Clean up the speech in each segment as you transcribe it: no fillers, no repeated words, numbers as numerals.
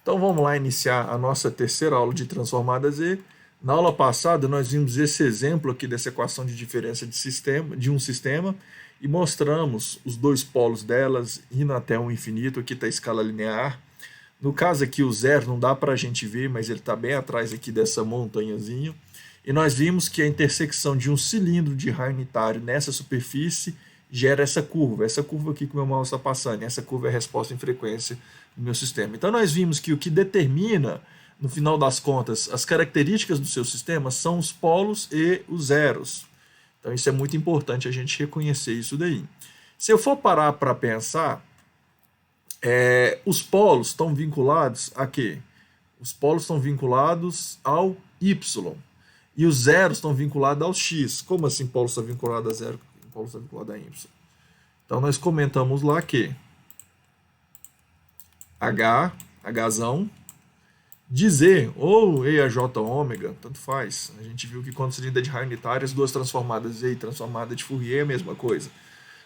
Então vamos lá iniciar a nossa terceira aula de transformada Z. Na aula passada nós vimos esse exemplo aqui dessa equação de diferença de um sistema e mostramos os dois polos delas indo até o infinito. Aqui está a escala linear. No caso aqui o zero não dá para a gente ver, mas ele está bem atrás aqui dessa montanhazinha. E nós vimos que a intersecção de um cilindro de raio unitário nessa superfície gera essa curva aqui que o meu mouse está passando. E essa curva é a resposta em frequência do meu sistema. Então nós vimos que o que determina, no final das contas, as características do seu sistema são os polos e os zeros. Então isso é muito importante a gente reconhecer isso daí. Se eu for parar para pensar, os polos estão vinculados a quê? Os polos estão vinculados ao Y. E os zeros estão vinculados ao X. Como assim polo está vinculado a zero? Polo está vinculado a Y. Então nós comentamos lá que Hzão, de Z ou E a J ômega, tanto faz. A gente viu que quando se lida de raio unitário, as duas transformadas Z e transformada de Fourier é a mesma coisa.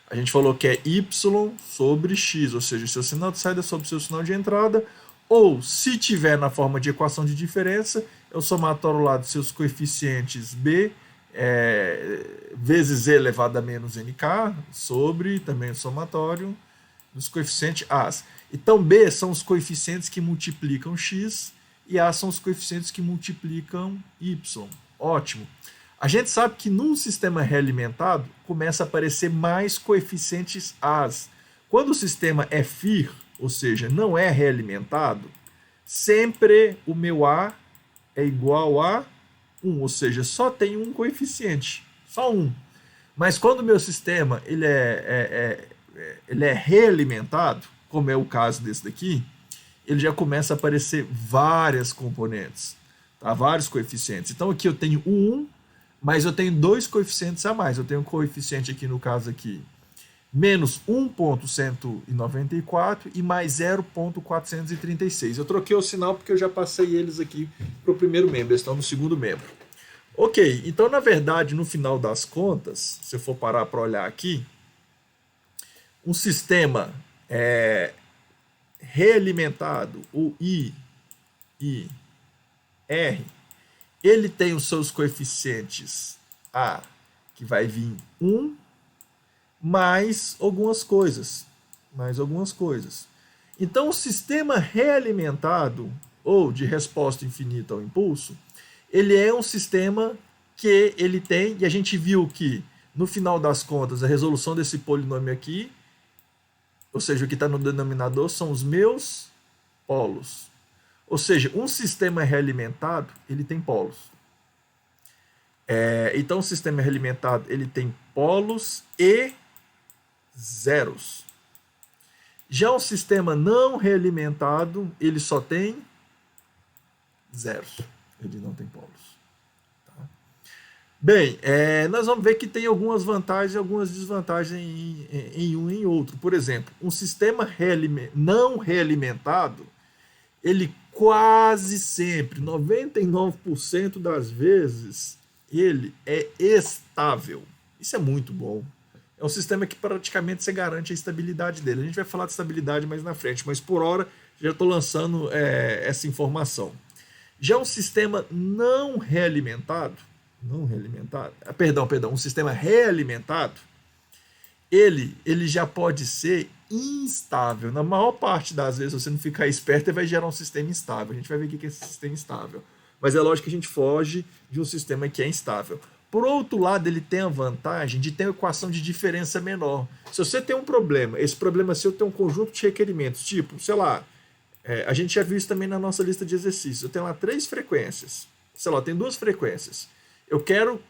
A gente falou que é Y sobre X, ou seja, seu sinal de saída sobre seu sinal de entrada, ou se tiver na forma de equação de diferença, é o somatório lá dos seus coeficientes B vezes Z elevado a menos NK, sobre também o somatório dos coeficientes A. Então B são os coeficientes que multiplicam X e A são os coeficientes que multiplicam Y. Ótimo. A gente sabe que num sistema realimentado começa a aparecer mais coeficientes A's. Quando o sistema é FIR, ou seja, não é realimentado, sempre o meu A é igual a 1, ou seja, só tem um coeficiente, só um. Mas quando o meu sistema ele é realimentado, como é o caso desse daqui, ele já começa a aparecer várias componentes, tá? Vários coeficientes. Então aqui eu tenho o 1, mas eu tenho dois coeficientes a mais. Eu tenho um coeficiente aqui, no caso aqui, menos 1,194 e mais 0,436. Eu troquei o sinal porque eu já passei eles aqui para o primeiro membro, eles estão no segundo membro. Ok, então na verdade, no final das contas, se eu for parar para olhar aqui, um sistema realimentado, o I, R, ele tem os seus coeficientes A, que vai vir 1, mais algumas coisas. Então, o sistema realimentado, ou de resposta infinita ao impulso, ele é um sistema que ele tem, e a gente viu que, no final das contas, a resolução desse polinômio aqui, ou seja, o que está no denominador, são os meus polos. Ou seja, um sistema realimentado, ele tem polos. Então, o sistema realimentado, ele tem polos e zeros. Já um sistema não realimentado, ele só tem zeros. Ele não tem polos. Tá? Bem, nós vamos ver que tem algumas vantagens e algumas desvantagens em um e em outro. Por exemplo, um sistema não realimentado, ele quase sempre, 99% das vezes, ele é estável. Isso é muito bom. É um sistema que praticamente você garante a estabilidade dele. A gente vai falar de estabilidade mais na frente, mas por hora já estou lançando essa informação. Já um sistema um sistema realimentado, ele já pode ser instável. Na maior parte das vezes, se você não ficar esperto, ele vai gerar um sistema instável. A gente vai ver o que é esse sistema instável. Mas é lógico que a gente foge de um sistema que é instável. Por outro lado, ele tem a vantagem de ter uma equação de diferença menor. Se você tem um problema, esse problema seu tem um conjunto de requerimentos, tipo, sei lá, a gente já viu isso também na nossa lista de exercícios. Eu tenho lá 3 frequências. Sei lá, tem 2 frequências. Eu quero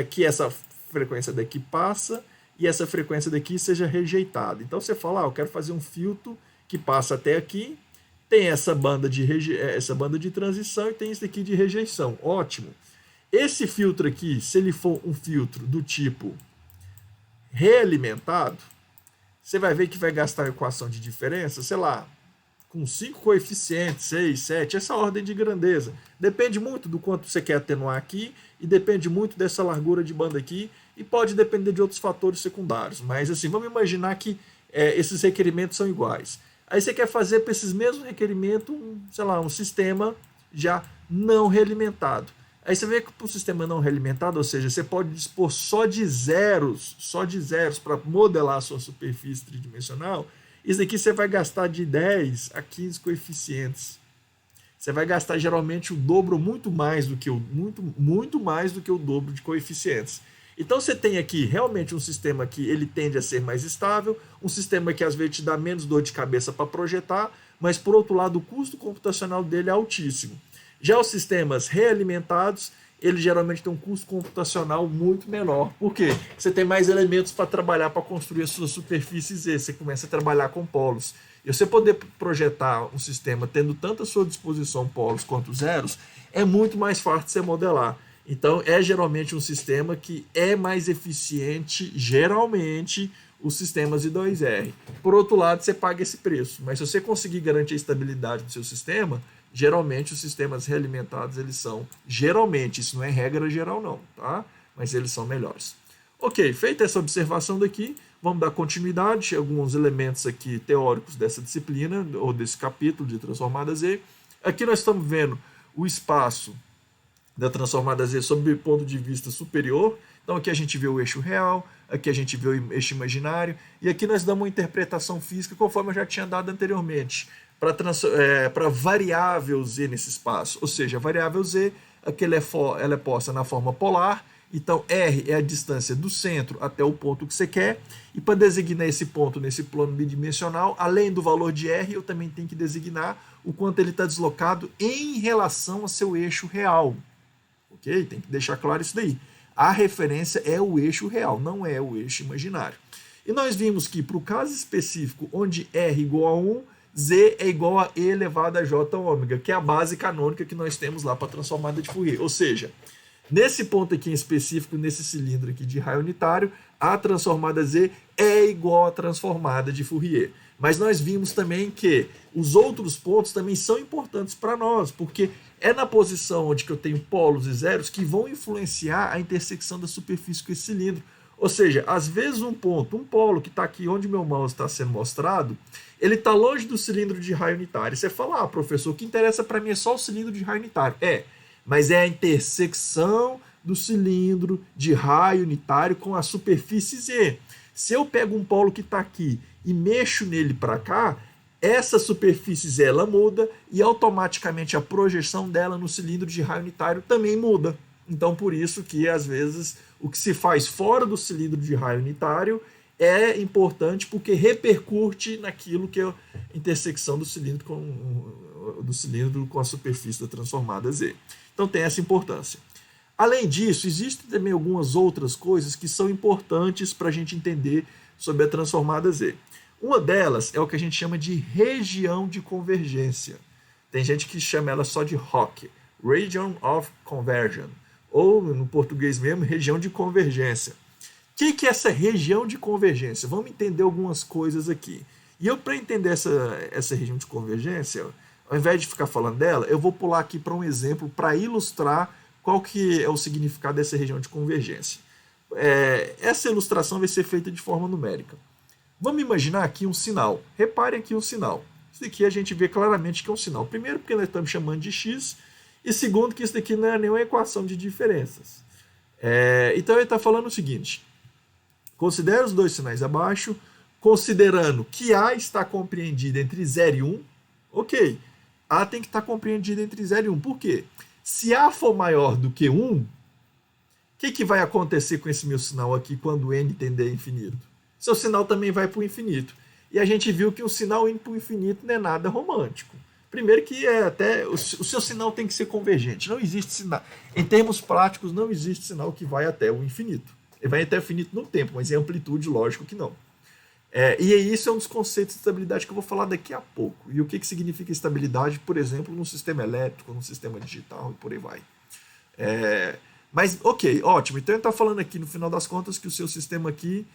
que essa frequência daqui passa e essa frequência daqui seja rejeitada. Então você fala, eu quero fazer um filtro que passa até aqui, tem essa banda de transição e tem isso aqui de rejeição. Ótimo. Esse filtro aqui, se ele for um filtro do tipo realimentado, você vai ver que vai gastar a equação de diferença, sei lá, com 5 coeficientes, 6, 7, essa ordem de grandeza. Depende muito do quanto você quer atenuar aqui e depende muito dessa largura de banda aqui e pode depender de outros fatores secundários. Mas assim, vamos imaginar que esses requerimentos são iguais. Aí você quer fazer para esses mesmos requerimentos, sei lá, um sistema já não realimentado. Aí você vê que para o sistema não realimentado, ou seja, você pode dispor só de zeros para modelar a sua superfície tridimensional. Isso aqui você vai gastar de 10 a 15 coeficientes. Você vai gastar geralmente o dobro, muito mais do que muito mais do que o dobro de coeficientes. Então você tem aqui realmente um sistema que ele tende a ser mais estável, um sistema que às vezes te dá menos dor de cabeça para projetar, mas por outro lado o custo computacional dele é altíssimo. Já os sistemas realimentados, ele geralmente tem um custo computacional muito menor. Por quê? Você tem mais elementos para trabalhar para construir as suas superfícies Z, você começa a trabalhar com polos. E você poder projetar um sistema tendo tanto à sua disposição polos quanto zeros, é muito mais fácil de você modelar. Então, é geralmente um sistema que é mais eficiente, geralmente, os sistemas I2R. Por outro lado, você paga esse preço. Mas se você conseguir garantir a estabilidade do seu sistema, geralmente os sistemas realimentados, eles são, geralmente, isso não é regra geral não, tá? Mas eles são melhores. Ok, feita essa observação daqui, vamos dar continuidade a alguns elementos aqui teóricos dessa disciplina, ou desse capítulo de transformada Z. Aqui nós estamos vendo o espaço da transformada Z sob o ponto de vista superior. Então aqui a gente vê o eixo real, aqui a gente vê o eixo imaginário, e aqui nós damos uma interpretação física, conforme eu já tinha dado anteriormente, para variável Z nesse espaço. Ou seja, a variável Z, aqui ela é posta na forma polar, então R é a distância do centro até o ponto que você quer, e para designar esse ponto nesse plano bidimensional, além do valor de R, eu também tenho que designar o quanto ele está deslocado em relação ao seu eixo real. Ok? Tem que deixar claro isso daí. A referência é o eixo real, não é o eixo imaginário. E nós vimos que para o caso específico, onde R igual a 1, Z é igual a E elevado a J ômega, que é a base canônica que nós temos lá para a transformada de Fourier. Ou seja, nesse ponto aqui em específico, nesse cilindro aqui de raio unitário, a transformada Z é igual à transformada de Fourier. Mas nós vimos também que os outros pontos também são importantes para nós, porque é na posição onde que eu tenho polos e zeros que vão influenciar a intersecção da superfície com esse cilindro. Ou seja, às vezes um polo que está aqui onde meu mouse está sendo mostrado, ele está longe do cilindro de raio unitário. Você fala, professor, o que interessa para mim é só o cilindro de raio unitário. Mas é a intersecção do cilindro de raio unitário com a superfície Z. Se eu pego um polo que está aqui e mexo nele para cá, essa superfície Z ela muda e automaticamente a projeção dela no cilindro de raio unitário também muda. Então, por isso que, às vezes, o que se faz fora do cilindro de raio unitário é importante porque repercute naquilo que é a intersecção do cilindro com a superfície da transformada Z. Então, tem essa importância. Além disso, existem também algumas outras coisas que são importantes para a gente entender sobre a transformada Z. Uma delas é o que a gente chama de região de convergência. Tem gente que chama ela só de ROC, Region of Conversion, ou no português mesmo, região de convergência. O que é essa região de convergência? Vamos entender algumas coisas aqui. E eu, para entender essa região de convergência, ao invés de ficar falando dela, eu vou pular aqui para um exemplo para ilustrar qual que é o significado dessa região de convergência. Essa ilustração vai ser feita de forma numérica. Vamos imaginar aqui um sinal. Repare aqui um sinal. Isso aqui a gente vê claramente que é um sinal. Primeiro, porque nós estamos chamando de x, e segundo, que isso daqui não é nenhuma equação de diferenças. Então ele está falando o seguinte: considere os dois sinais abaixo, considerando que A está compreendido entre 0 e 1. Ok, A tem que estar compreendido entre 0 e 1. Por quê? Se A for maior do que 1, o que vai acontecer com esse meu sinal aqui quando n tender a infinito? Seu sinal também vai para o infinito. E a gente viu que o sinal indo para o infinito não é nada romântico. Primeiro que o seu sinal tem que ser convergente. Não existe sinal. Em termos práticos, não existe sinal que vai até o infinito. Ele vai até o infinito no tempo, mas em amplitude, lógico que não. E isso é um dos conceitos de estabilidade que eu vou falar daqui a pouco. E o que significa estabilidade, por exemplo, num sistema elétrico, num sistema digital e por aí vai. Mas, ok, ótimo. Então ele está falando aqui, no final das contas, que o seu sistema aqui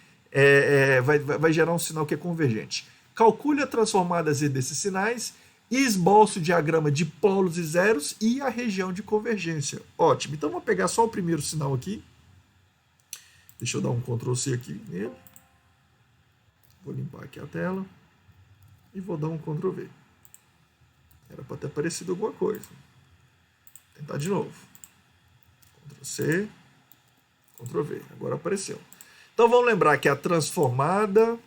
vai gerar um sinal que é convergente. Calcule a transformada Z desses sinais e esboce o diagrama de polos e zeros e a região de convergência. Ótimo. Então vou pegar só o primeiro sinal aqui. Deixa eu dar um Ctrl+C aqui nele. Vou limpar aqui a tela. e vou dar um Ctrl V. Era para ter aparecido alguma coisa. Vou tentar de novo. Ctrl C, Ctrl V. Agora apareceu. Então vamos lembrar que a transformada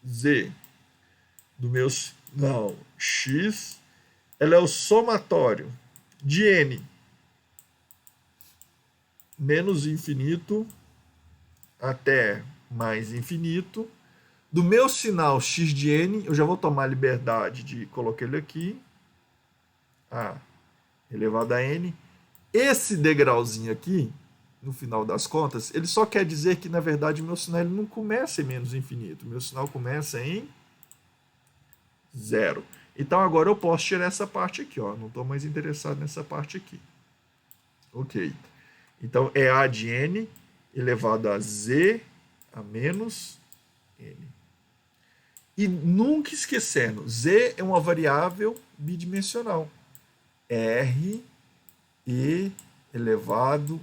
Z do meu sinal X, ela é o somatório de N menos infinito até mais infinito do meu sinal x de n. Eu já vou tomar a liberdade de colocar ele aqui, a elevado a n. Esse degrauzinho aqui, no final das contas, ele só quer dizer que, na verdade, o meu sinal ele não começa em menos infinito. O meu sinal começa em zero. Então, agora eu posso tirar essa parte aqui. Ó. Não estou mais interessado nessa parte aqui. Ok. Então, é a de n elevado a z a menos n. E nunca esquecendo, z é uma variável bidimensional. R, E elevado,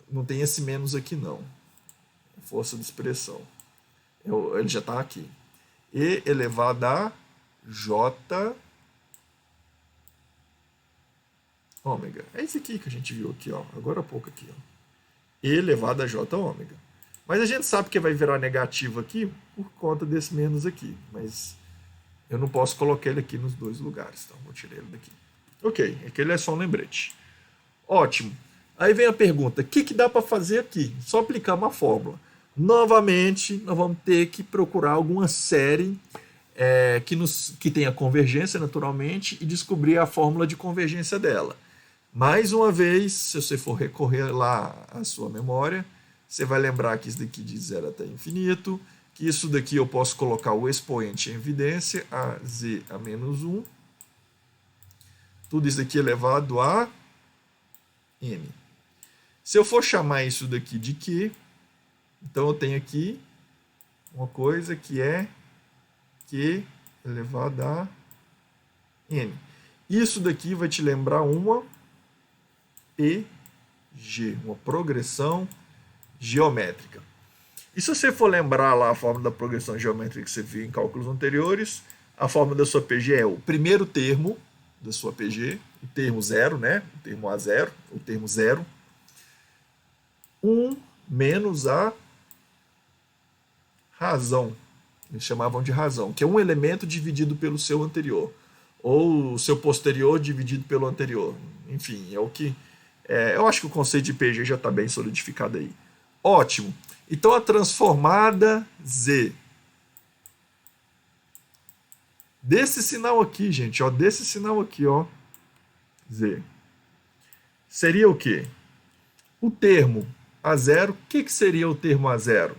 não tem esse menos aqui não. Força de expressão. Ele já está aqui. E elevado a J ômega. É esse aqui que a gente viu aqui, ó. Agora há pouco aqui, ó. E elevado a J ômega. Mas a gente sabe que vai virar negativo aqui por conta desse menos aqui. Mas eu não posso colocar ele aqui nos dois lugares. Então, vou tirar ele daqui. Ok, aquele é só um lembrete. Ótimo. Aí vem a pergunta, o que dá para fazer aqui? Só aplicar uma fórmula. Novamente, nós vamos ter que procurar alguma série que tenha convergência, naturalmente, e descobrir a fórmula de convergência dela. Mais uma vez, se você for recorrer lá à sua memória, você vai lembrar que isso daqui de 0 até infinito, que isso daqui eu posso colocar o expoente em evidência, a z a menos 1. Tudo isso daqui elevado a n. Se eu for chamar isso daqui de Q, então eu tenho aqui uma coisa que é Q elevado a n. Isso daqui vai te lembrar uma PG, uma progressão geométrica. E se você for lembrar lá a forma da progressão geométrica que você viu em cálculos anteriores, a forma da sua PG é o primeiro termo da sua PG, o termo zero, né? O termo A0, o termo zero, 1 menos a razão. Eles chamavam de razão, que é um elemento dividido pelo seu anterior, ou o seu posterior dividido pelo anterior. Enfim, é o que... eu acho que o conceito de PG já está bem solidificado aí. Ótimo. Então, a transformada Z desse sinal aqui, gente, ó, desse sinal aqui, ó, Z, seria o quê? O termo A0, o que seria o termo A0?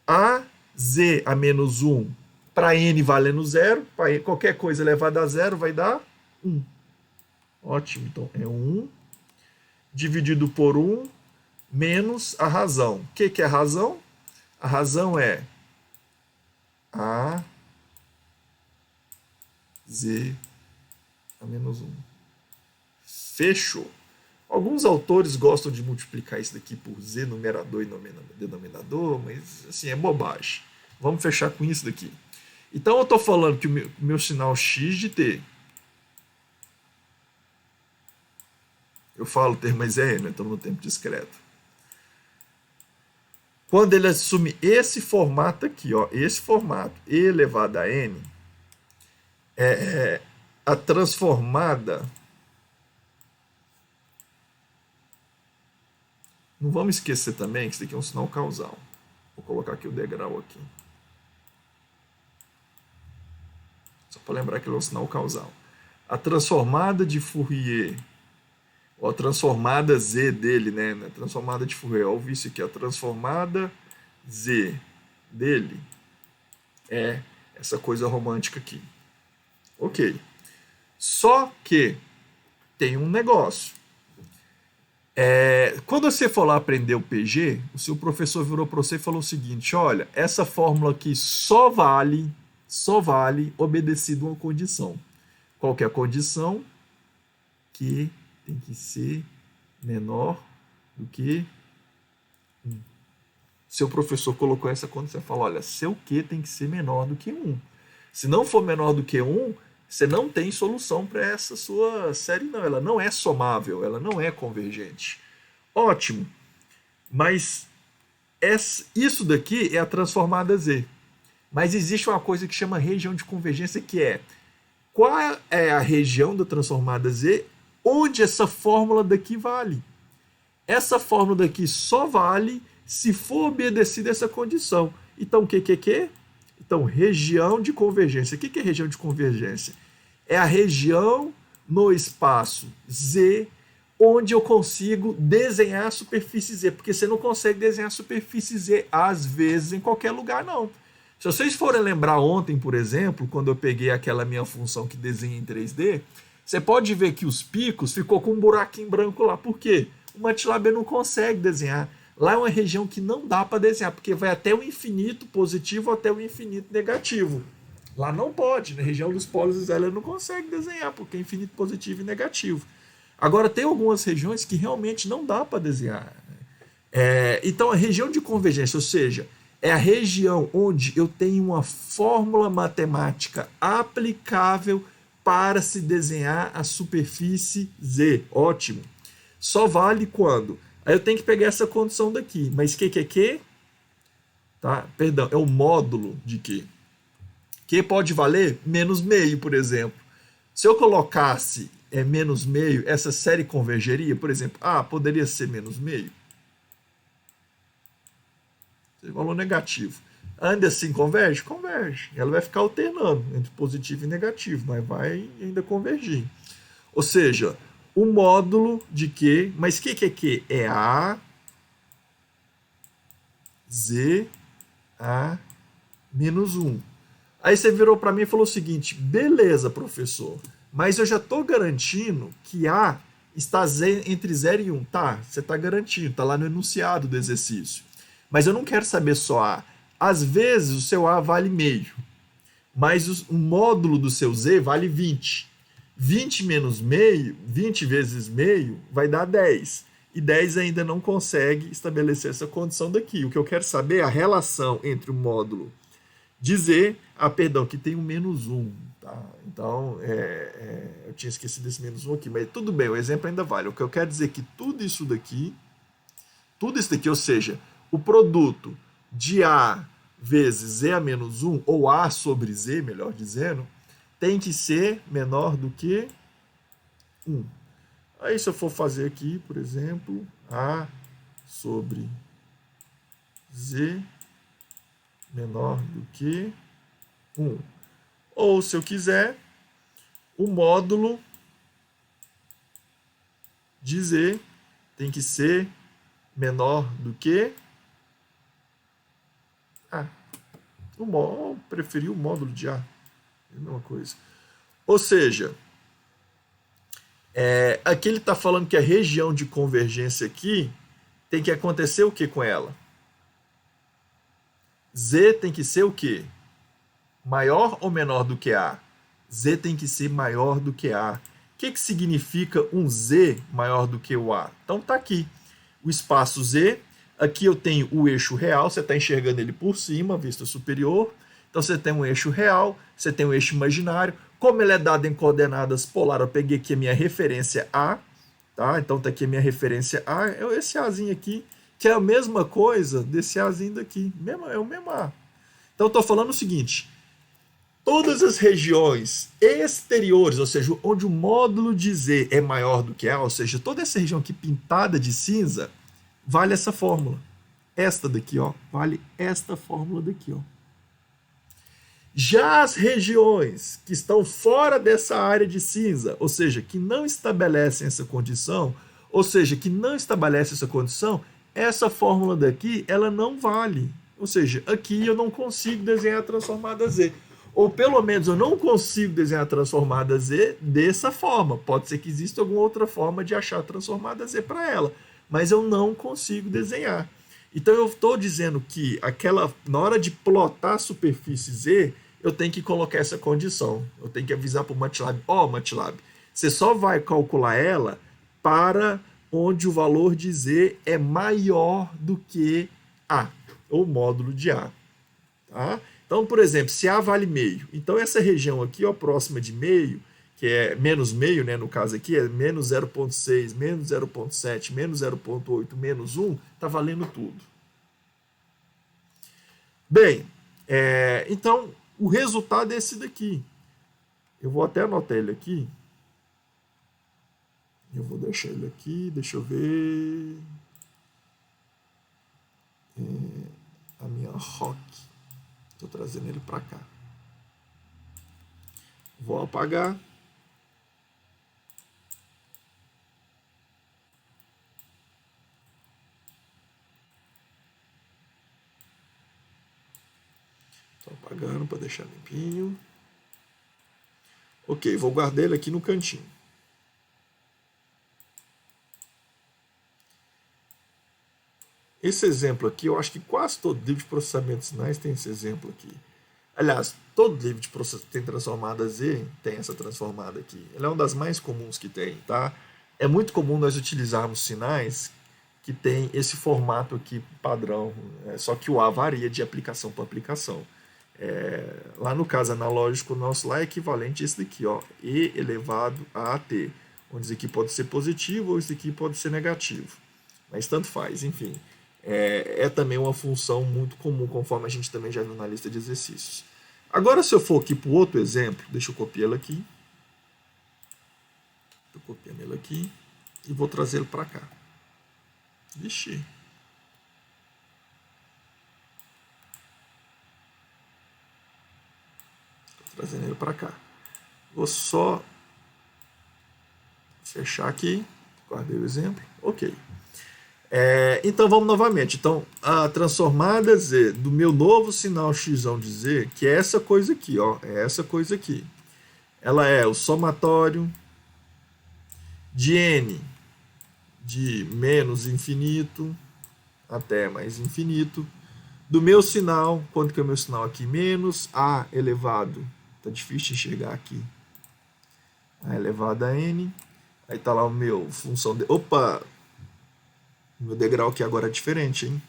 A Z a menos 1 para N valendo 0, para qualquer coisa elevada a 0 vai dar 1. Ótimo, então é 1 dividido por 1 menos a razão. O que é a razão? A razão é A Z a menos 1. Fechou. Alguns autores gostam de multiplicar isso daqui por Z, numerador e denominador, mas assim, é bobagem. Vamos fechar com isso daqui. Então eu estou falando que o meu sinal x de t, eu falo ter mais n, estamos no tempo discreto. Quando ele assume esse formato aqui, ó, esse formato, e elevado a n, a transformada... Não vamos esquecer também que isso aqui é um sinal causal. Vou colocar aqui o degrau aqui. Só para lembrar que ele é um sinal causal. A transformada de Fourier, ou a transformada Z dele, né? A transformada de Fourier, olha o vício aqui, a transformada Z dele é essa coisa romântica aqui. Ok. Só que tem um negócio. Quando você for lá aprender o PG, o seu professor virou para você e falou o seguinte: olha, essa fórmula aqui só vale obedecido a uma condição. Qual que é a condição? Que tem que ser menor do que 1. Seu professor colocou essa condição, você fala, olha, seu Q tem que ser menor do que 1. Se não for menor do que 1, você não tem solução para essa sua série, não. Ela não é somável, ela não é convergente. Ótimo, mas isso daqui é a transformada Z. Mas existe uma coisa que chama região de convergência, que é qual é a região da transformada Z onde essa fórmula daqui vale. Essa fórmula daqui só vale se for obedecida essa condição. Então, o que? Então, região de convergência. O que é região de convergência? É a região no espaço Z onde eu consigo desenhar a superfície Z, porque você não consegue desenhar a superfície Z às vezes em qualquer lugar, não. Se vocês forem lembrar ontem, por exemplo, quando eu peguei aquela minha função que desenha em 3D, você pode ver que os picos ficou com um buraquinho branco lá. Por quê? O MATLAB não consegue desenhar. Lá é uma região que não dá para desenhar, porque vai até o infinito positivo até o infinito negativo. Lá não pode, na região dos polos ela não consegue desenhar, porque é infinito positivo e negativo. Agora, tem algumas regiões que realmente não dá para desenhar. Então, a região de convergência, ou seja, é a região onde eu tenho uma fórmula matemática aplicável para se desenhar a superfície Z. Ótimo. Só vale quando? Aí eu tenho que pegar essa condição daqui. Mas que? Tá? Perdão, é o módulo de Q. Q pode valer menos meio, por exemplo. Se eu colocasse menos meio, essa série convergeria, por exemplo, poderia ser menos meio. Valor negativo. Ainda assim converge? Converge. Ela vai ficar alternando entre positivo e negativo, mas vai ainda convergir. Ou seja, o módulo de Q, mas o que é Q? É A, Z, A, menos 1. Aí você virou para mim e falou o seguinte, beleza, professor, mas eu já estou garantindo que A está entre 0 e 1. Tá, você está garantindo, está lá no enunciado do exercício. Mas eu não quero saber só A. Às vezes o seu A vale meio, mas o módulo do seu Z vale 20. 20 menos meio, 20 vezes meio, vai dar 10. E 10 ainda não consegue estabelecer essa condição daqui. O que eu quero saber é a relação entre o módulo de Z, que tem um menos 1. Tá? Então, eu tinha esquecido esse menos 1 aqui, mas tudo bem, o exemplo ainda vale. O que eu quero dizer é que tudo isso daqui, ou seja, o produto de A vezes Z a menos 1, ou A sobre Z, melhor dizendo, tem que ser menor do que 1. Aí se eu for fazer aqui, por exemplo, A sobre Z menor do que 1. Ou se eu quiser, o módulo de Z tem que ser menor do que A. Eu preferi o módulo de A. É a mesma coisa. Ou seja, aqui ele está falando que a região de convergência aqui tem que acontecer o que com ela? Z tem que ser o quê? Maior ou menor do que A? Z tem que ser maior do que A. O que significa um Z maior do que o A? Então tá aqui. O espaço Z, aqui eu tenho o eixo real, você está enxergando ele por cima, vista superior. Então você tem um eixo real, você tem um eixo imaginário. Como ele é dado em coordenadas polar, eu peguei aqui a minha referência A, tá? Então tá aqui a minha referência A, é esse Azinho aqui, que é a mesma coisa desse Azinho daqui, é o mesmo A. Então eu estou falando o seguinte, todas as regiões exteriores, ou seja, onde o módulo de Z é maior do que A, ou seja, toda essa região aqui pintada de cinza, vale essa fórmula. Esta daqui, ó, vale esta fórmula daqui, ó. Já as regiões que estão fora dessa área de cinza, ou seja, que não estabelecem essa condição, essa fórmula daqui, ela não vale. Ou seja, aqui eu não consigo desenhar a transformada Z. Ou pelo menos eu não consigo desenhar a transformada Z dessa forma. Pode ser que exista alguma outra forma de achar a transformada Z para ela, mas eu não consigo desenhar. Então eu estou dizendo que na hora de plotar a superfície Z, eu tenho que colocar essa condição. Eu tenho que avisar para o MATLAB, MATLAB, você só vai calcular ela para onde o valor de Z é maior do que A. ou módulo de A. Tá? Então, por exemplo, se A vale meio, então essa região aqui, ó, próxima de meio, que é menos meio, né, no caso aqui, é menos 0,6, menos 0,7, menos 0,8, menos 1, está valendo tudo. Bem, então o resultado é esse daqui. Eu vou até anotar ele aqui. Eu vou deixar ele aqui, deixa eu ver. A minha rock. Estou trazendo ele para cá. Vou apagar. Estou apagando para deixar limpinho. Ok, vou guardar ele aqui no cantinho. Esse exemplo aqui, eu acho que quase todo livro de processamento de sinais tem esse exemplo aqui. Aliás, todo livro de processamento tem transformada Z, tem essa transformada aqui. Ela é uma das mais comuns que tem, tá? É muito comum nós utilizarmos sinais que tem esse formato aqui padrão, só que o A varia de aplicação para aplicação. Lá no caso analógico, o nosso lá é equivalente a esse daqui, ó, E elevado a AT, onde isso aqui pode ser positivo ou isso aqui pode ser negativo. Mas tanto faz, enfim. É também uma função muito comum, conforme a gente também já viu na lista de exercícios. Agora, se eu for aqui para o outro exemplo, deixa eu copiar ele aqui. Estou copiando ele aqui e vou trazer ele para cá. Vixe. Estou trazendo ele para cá. Vou só fechar aqui. Guardei o exemplo. Ok. Então vamos novamente. Então, a transformada Z do meu novo sinal x de Z, que é essa coisa aqui, ó, é essa coisa aqui. Ela é o somatório de n de menos infinito até mais infinito do meu sinal, quanto que é o meu sinal aqui? Menos a elevado, tá difícil de enxergar aqui, a elevado a n, aí tá lá o meu função de... Opa! O meu degrau aqui agora é diferente, hein?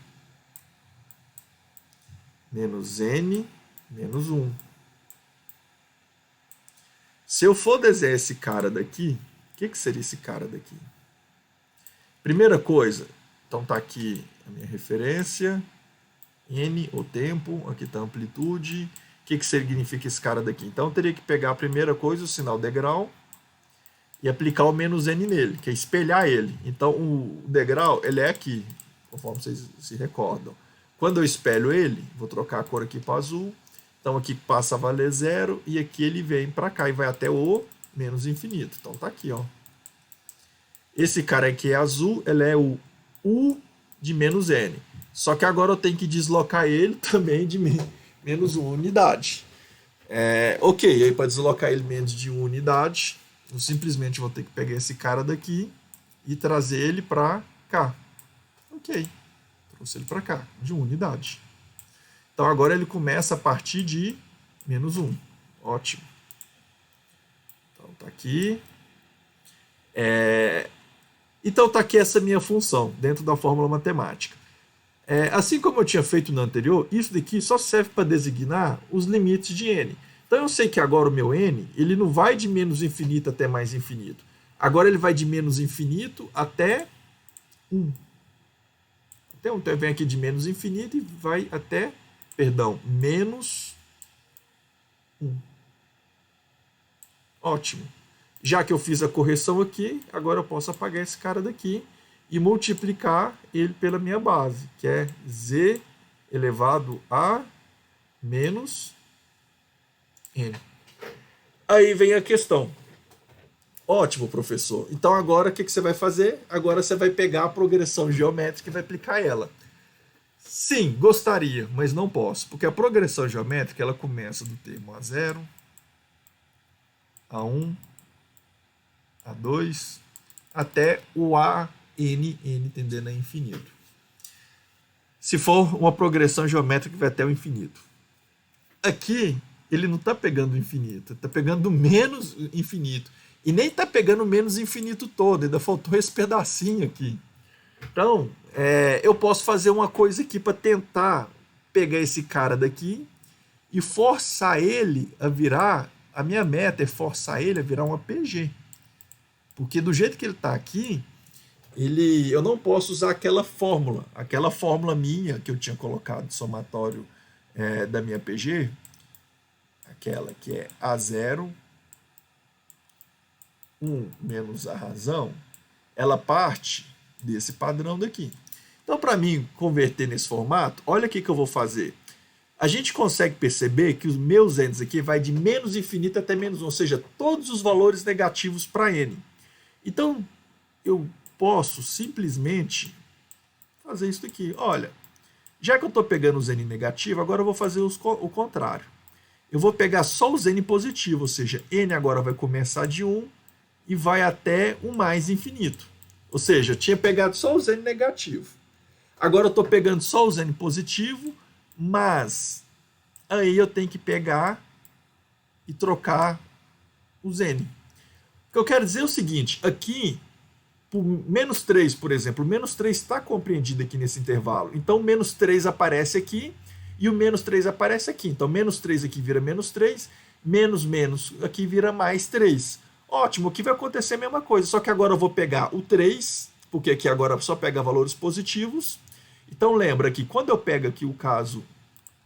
Menos n, menos 1. Se eu for desenhar esse cara daqui, o que seria esse cara daqui? Primeira coisa, então tá aqui a minha referência, n, o tempo, aqui tá a amplitude. O que significa esse cara daqui? Então eu teria que pegar a primeira coisa, o sinal degrau, e aplicar o menos n nele, que é espelhar ele. Então o degrau, ele é aqui, conforme vocês se recordam. Quando eu espelho ele, vou trocar a cor aqui para azul, então aqui passa a valer 0, e aqui ele vem para cá e vai até o menos infinito. Então tá aqui, ó. Esse cara aqui é azul, ele é o U de menos n. Só que agora eu tenho que deslocar ele também de menos 1 unidade. Ok, aí para deslocar ele menos de 1 unidade, eu simplesmente vou ter que pegar esse cara daqui e trazer ele para cá. Ok, trouxe ele para cá, de 1 unidade. Então agora ele começa a partir de menos 1. Ótimo. Então tá aqui. Então tá aqui essa minha função dentro da fórmula matemática. Assim como eu tinha feito no anterior, isso daqui só serve para designar os limites de n. Então eu sei que agora o meu n, ele não vai de menos infinito até mais infinito. Agora ele vai de menos infinito até 1. Então vem aqui de menos infinito e vai até, menos 1. Ótimo. Já que eu fiz a correção aqui, agora eu posso apagar esse cara daqui e multiplicar ele pela minha base, que é z elevado a menos n. Aí vem a questão. Ótimo, professor. Então agora o que você vai fazer? Agora você vai pegar a progressão geométrica e vai aplicar ela. Sim, gostaria, mas não posso, porque a progressão geométrica ela começa do termo A0, A1, A2, até o AN, n tendendo a infinito. Se for uma progressão geométrica que vai até o infinito. Aqui, ele não está pegando o infinito, está pegando menos infinito. E nem está pegando menos infinito todo, ainda faltou esse pedacinho aqui. Então, eu posso fazer uma coisa aqui para tentar pegar esse cara daqui e forçar ele a virar, a minha meta é forçar ele a virar uma PG. Porque do jeito que ele está aqui, eu não posso usar aquela fórmula minha que eu tinha colocado somatório da minha PG, aquela que é A0, 1 menos a razão, ela parte desse padrão daqui. Então, para mim converter nesse formato, olha o que eu vou fazer. A gente consegue perceber que os meus n's aqui vai de menos infinito até menos 1, ou seja, todos os valores negativos para n. Então, eu posso simplesmente fazer isso aqui. Olha, já que eu estou pegando os n negativo, agora eu vou fazer o contrário. Eu vou pegar só os n positivo, ou seja, n agora vai começar de 1 e vai até o mais infinito. Ou seja, eu tinha pegado só os n negativo. Agora eu estou pegando só os n positivo, mas aí eu tenho que pegar e trocar os n. O que eu quero dizer é o seguinte, aqui, por menos 3, por exemplo, o menos 3 está compreendido aqui nesse intervalo. Então, o menos 3 aparece aqui e o menos 3 aparece aqui. Então, menos 3 aqui vira menos 3, menos aqui vira mais 3. Ótimo, aqui vai acontecer a mesma coisa, só que agora eu vou pegar o 3, porque aqui agora só pega valores positivos. Então, lembra que quando eu pego aqui o caso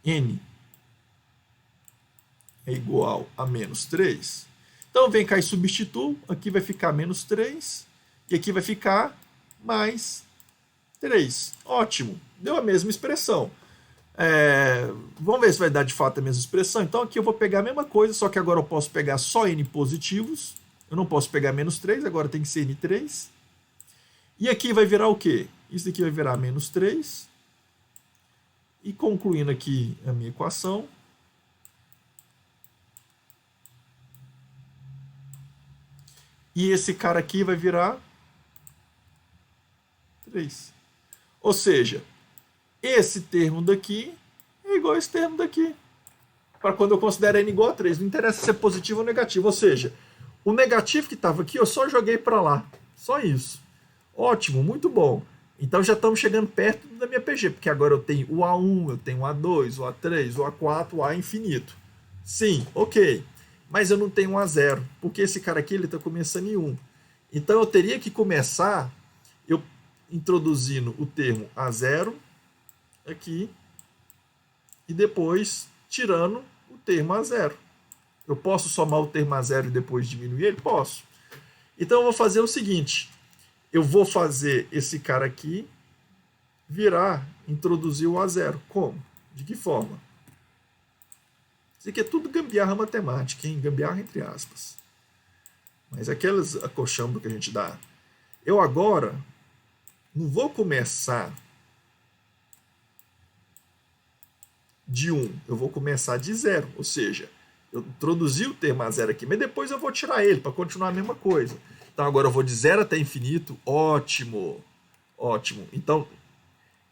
n é igual a menos 3, então vem cá e substituo, aqui vai ficar menos 3, e aqui vai ficar mais 3. Ótimo, deu a mesma expressão. Vamos ver se vai dar de fato a mesma expressão. Então aqui eu vou pegar a mesma coisa, só que agora eu posso pegar só n positivos. Eu não posso pegar menos 3, agora tem que ser n3. E aqui vai virar o quê? Isso aqui vai virar menos 3. E concluindo aqui a minha equação, e esse cara aqui vai virar 3. Ou seja, esse termo daqui é igual a esse termo daqui. Para quando eu considero n igual a 3. Não interessa se é positivo ou negativo. Ou seja, o negativo que estava aqui eu só joguei para lá. Só isso. Ótimo, muito bom. Então já estamos chegando perto da minha PG, porque agora eu tenho o A1, eu tenho o A2, o A3, o A4, o A infinito. Sim, ok. Mas eu não tenho um A0, porque esse cara aqui está começando em 1. Então eu teria que começar eu introduzindo o termo A0 aqui e depois tirando o termo A0. Eu posso somar o termo A0 e depois diminuir ele? Posso. Então eu vou fazer o seguinte, eu vou fazer esse cara aqui virar, introduzir o A0. Como? De que forma? Isso aqui é tudo gambiarra matemática, hein? Gambiarra entre aspas. Mas aquelas acolchambro que a gente dá. Eu agora não vou começar de 1, eu vou começar de 0. Ou seja, eu introduzi o termo A0 aqui, mas depois eu vou tirar ele para continuar a mesma coisa. Então agora eu vou de 0 até infinito. Ótimo. Ótimo. Então,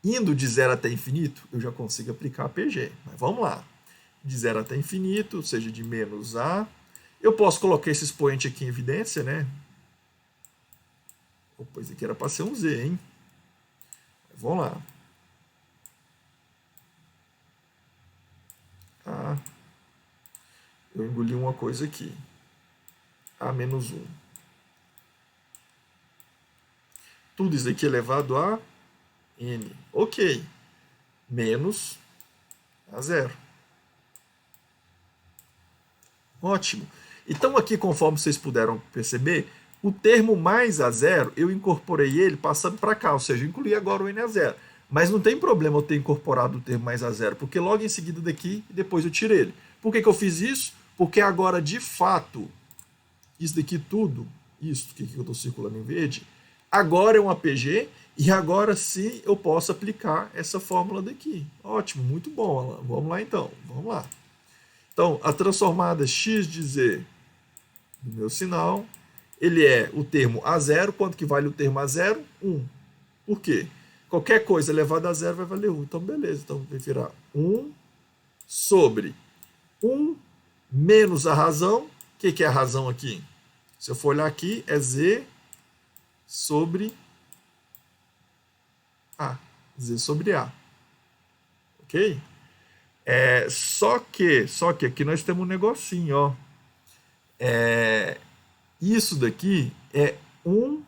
indo de 0 até infinito, eu já consigo aplicar a PG. Mas vamos lá. De 0 até infinito, ou seja, de menos A. Eu posso colocar esse expoente aqui em evidência, né? Opa, isso aqui era para ser um Z, hein? Mas vamos lá. A. Eu engoli uma coisa aqui. A menos 1. Tudo isso aqui elevado a N. Ok. Menos A0. Ótimo. Então aqui, conforme vocês puderam perceber, o termo mais A0, eu incorporei ele passando para cá, ou seja, eu incluí agora o N a 0. Mas não tem problema eu ter incorporado o termo mais A0, porque logo em seguida daqui, depois eu tiro ele. Por que eu fiz isso? Porque agora, de fato, isso daqui tudo, isso que eu estou circulando em verde, agora é um APG e agora sim eu posso aplicar essa fórmula daqui. Ótimo, muito bom, Alan. Vamos lá então, vamos lá. Então, a transformada x de z do meu sinal, ele é o termo A0, quanto que vale o termo A0? 1. Por quê? Qualquer coisa elevada a 0 vai valer 1. Então, beleza. Então, vai virar 1 sobre 1 menos a razão. O que é a razão aqui? Se eu for olhar aqui, é z sobre A. Z sobre A. Ok? Só que aqui nós temos um negocinho, ó. Isso daqui é 1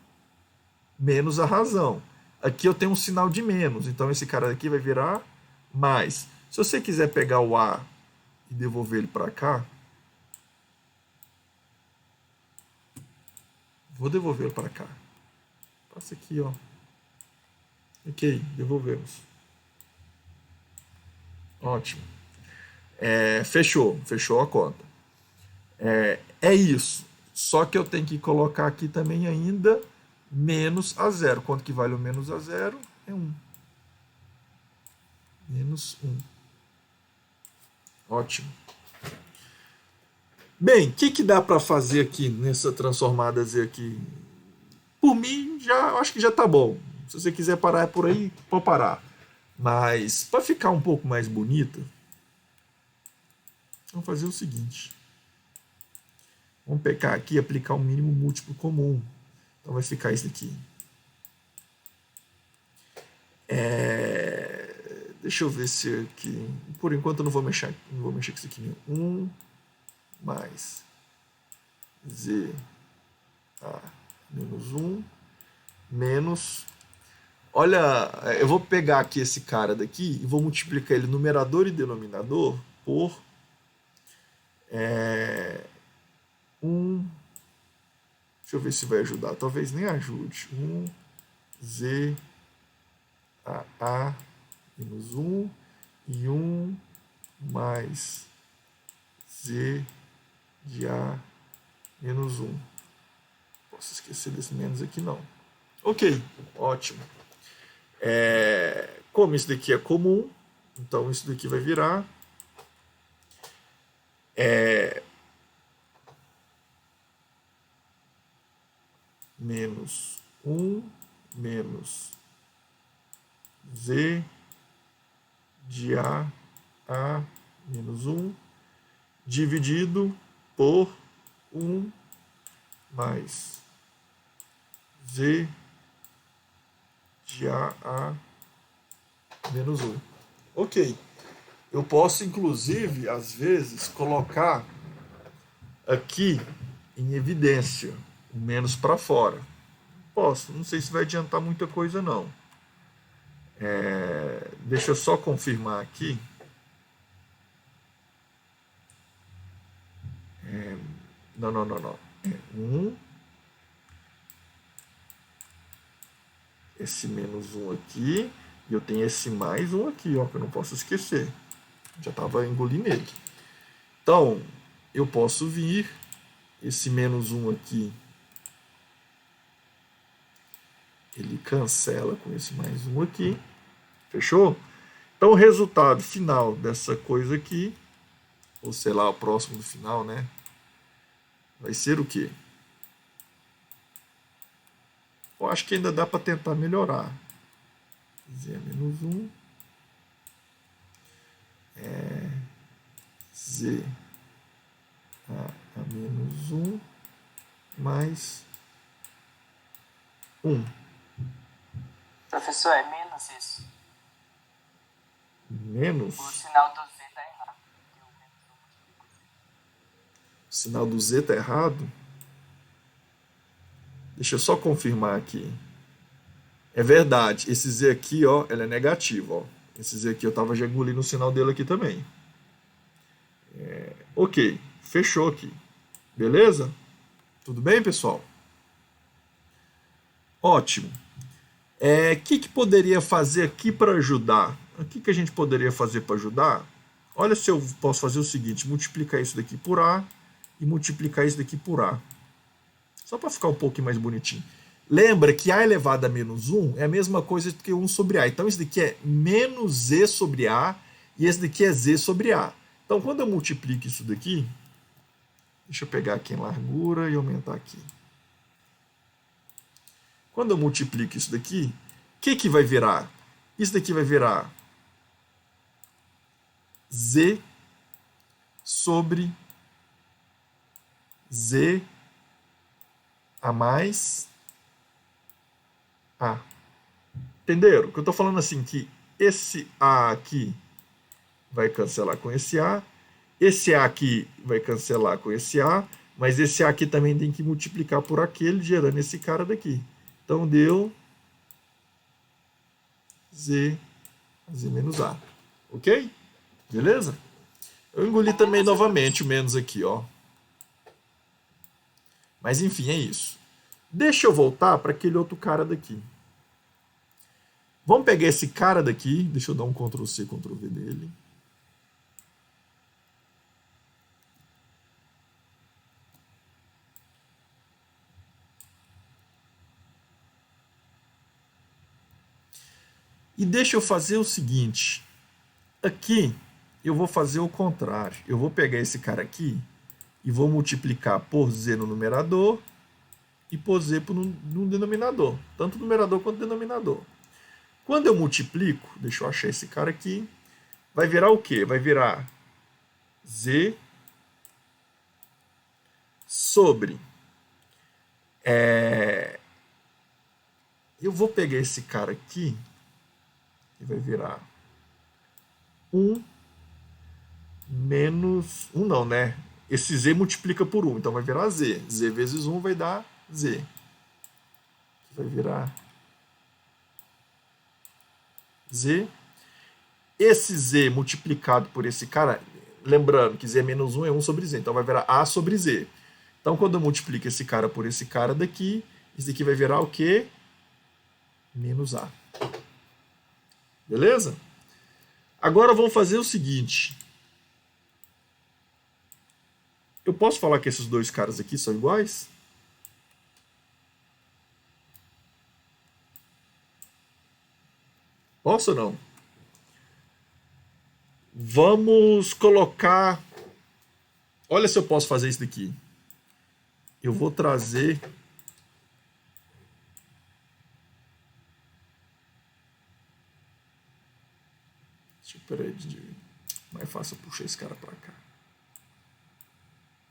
menos a razão. Aqui eu tenho um sinal de menos, então esse cara daqui vai virar mais. Se você quiser pegar o A e devolver ele para cá, vou devolvê-lo para cá. Passa aqui, ó. Ok, devolvemos. Ótimo. Fechou a conta. É isso. Só que eu tenho que colocar aqui também ainda menos a zero. Quanto que vale o menos a zero? É 1. Menos 1. Ótimo. Bem, o que dá para fazer aqui nessa transformada Z aqui? Por mim, eu acho que já tá bom. Se você quiser parar por aí, pode parar. Mas para ficar um pouco mais bonita, vamos fazer o seguinte. Vamos pegar aqui e aplicar um mínimo múltiplo comum. Então vai ficar isso aqui. Deixa eu ver se aqui. Por enquanto eu não vou mexer com isso aqui. 1 mais Z A menos 1 menos. Olha, eu vou pegar aqui esse cara daqui e vou multiplicar ele numerador e denominador por 1. Deixa eu ver se vai ajudar. Talvez nem ajude. 1 Z A menos 1 e 1 mais Z de A menos 1. Posso esquecer desse menos aqui não. Ok, ótimo. Como isso daqui é comum, então isso daqui vai virar menos 1 menos Z de A menos 1 dividido por 1 mais Z de A menos 1. Ok. Eu posso, inclusive, às vezes, colocar aqui em evidência o menos para fora. Posso, não sei se vai adiantar muita coisa não. Deixa eu só confirmar aqui. Não. 1. Esse menos 1 aqui. E eu tenho esse mais 1 aqui, ó, que eu não posso esquecer. Já estava engolindo ele. Então, eu posso vir esse menos 1 aqui. Ele cancela com esse mais 1 aqui. Fechou? Então, o resultado final dessa coisa aqui, ou sei lá, o próximo do final, né? Vai ser o quê? Eu acho que ainda dá para tentar melhorar. Z menos 1. Z a menos 1 mais 1. Professor, é menos isso. Menos? O sinal do Z tá errado. O sinal do Z tá errado? Deixa eu só confirmar aqui. É verdade, esse Z aqui, ó, ele é negativo, ó. Esse Z aqui eu tava já engolindo o sinal dele aqui também. Ok, fechou aqui. Beleza? Tudo bem, pessoal? Ótimo. Que poderia fazer aqui para ajudar? O que a gente poderia fazer para ajudar? Olha se eu posso fazer o seguinte, multiplicar isso daqui por A e multiplicar isso daqui por A. Só para ficar um pouquinho mais bonitinho. Lembra que A elevado a menos 1 é a mesma coisa que 1 sobre A. Então, esse daqui é menos Z sobre A e esse daqui é Z sobre A. Então, quando eu multiplico isso daqui, deixa eu pegar aqui em largura e aumentar aqui. Quando eu multiplico isso daqui, o que vai virar? Isso daqui vai virar Z sobre Z a mais A. Entenderam? Que eu estou falando assim, que esse A aqui vai cancelar com esse A. Esse A aqui vai cancelar com esse A, mas esse A aqui também tem que multiplicar por aquele, gerando esse cara daqui. Então deu Z menos A. Ok? Beleza? Eu engoli também novamente o menos aqui, ó. Mas enfim, é isso. Deixa eu voltar para aquele outro cara daqui. Vamos pegar esse cara daqui. Deixa eu dar um Ctrl C, Ctrl V dele. E deixa eu fazer o seguinte. Aqui eu vou fazer o contrário. Eu vou pegar esse cara aqui e vou multiplicar por Z no numerador e por Z no denominador. Tanto o numerador quanto o denominador. Quando eu multiplico, deixa eu achar esse cara aqui, vai virar o quê? Vai virar Z sobre... Eu vou pegar esse cara aqui e vai virar 1 menos... 1 não, né? Esse Z multiplica por 1, então vai virar Z. Z vezes 1 vai dar Z. Vai virar Z. Esse Z multiplicado por esse cara, lembrando que Z menos 1 é 1 sobre Z, então vai virar A sobre Z. Então quando eu multiplico esse cara por esse cara daqui, esse daqui vai virar o quê? Menos A. Beleza? Agora vamos fazer o seguinte. Eu posso falar que esses dois caras aqui são iguais? Posso ou não? Vamos colocar... Olha se eu posso fazer isso daqui. Eu vou trazer... Peraí, mais fácil eu puxar esse cara pra cá.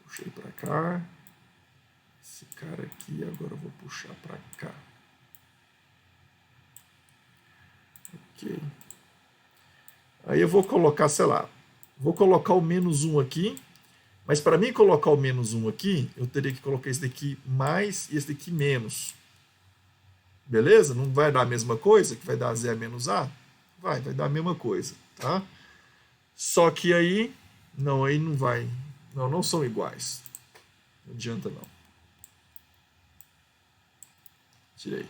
Puxei pra cá. Esse cara aqui, agora eu vou puxar pra cá. Ok. Aí eu vou colocar, sei lá, vou colocar o menos 1 aqui, mas para mim colocar o menos 1 aqui, eu teria que colocar esse daqui mais e esse daqui menos. Beleza? Não vai dar a mesma coisa, que vai dar Z menos A? Vai dar a mesma coisa, tá? Só que aí não vai. Não são iguais. Não adianta não. Tirei.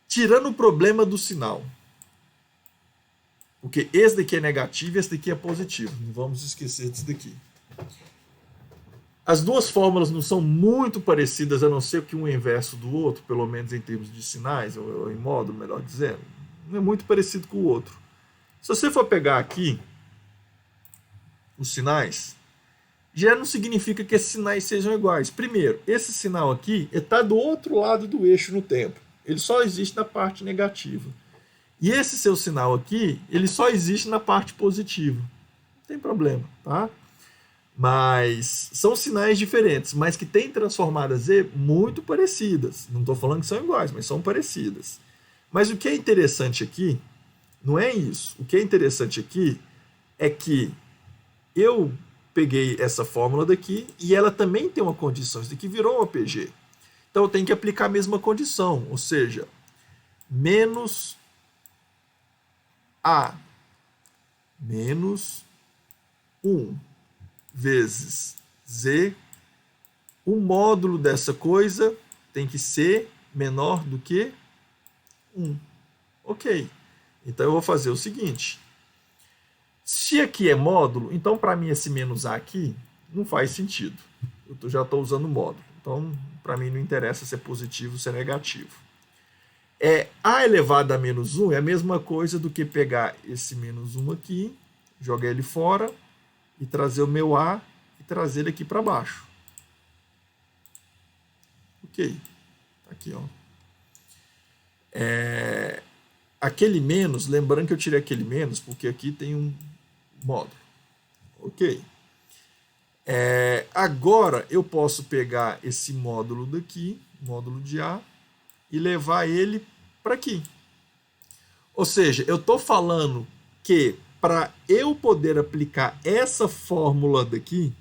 Tirando o problema do sinal. Porque esse daqui é negativo e esse daqui é positivo. Não vamos esquecer disso daqui. As duas fórmulas não são muito parecidas, a não ser que um é inverso do outro, pelo menos em termos de sinais, ou em módulo, melhor dizendo. Não é muito parecido com o outro. Se você for pegar aqui os sinais, já não significa que esses sinais sejam iguais. Primeiro, esse sinal aqui está do outro lado do eixo no tempo. Ele só existe na parte negativa. E esse seu sinal aqui, ele só existe na parte positiva. Não tem problema, tá? Mas são sinais diferentes, mas que têm transformadas Z muito parecidas. Não estou falando que são iguais, mas são parecidas. Mas o que é interessante aqui não é isso. O que é interessante aqui é que eu peguei essa fórmula daqui e ela também tem uma condição. Isso daqui virou um APG. Então eu tenho que aplicar a mesma condição, ou seja, menos A menos 1 vezes Z, o módulo dessa coisa tem que ser menor do que 1. Ok. Então eu vou fazer o seguinte. Se aqui é módulo, então para mim esse menos A aqui não faz sentido. Eu já estou usando módulo. Então para mim não interessa se é positivo ou se é negativo. A elevado a menos 1 é a mesma coisa do que pegar esse menos 1 aqui, jogar ele fora e trazer o meu A e trazer ele aqui para baixo. Ok. Aqui, ó. Aquele menos, lembrando que eu tirei aquele menos, porque aqui tem um módulo. Ok. Agora eu posso pegar esse módulo daqui, módulo de A, e levar ele para aqui. Ou seja, eu estou falando que para eu poder aplicar essa fórmula daqui,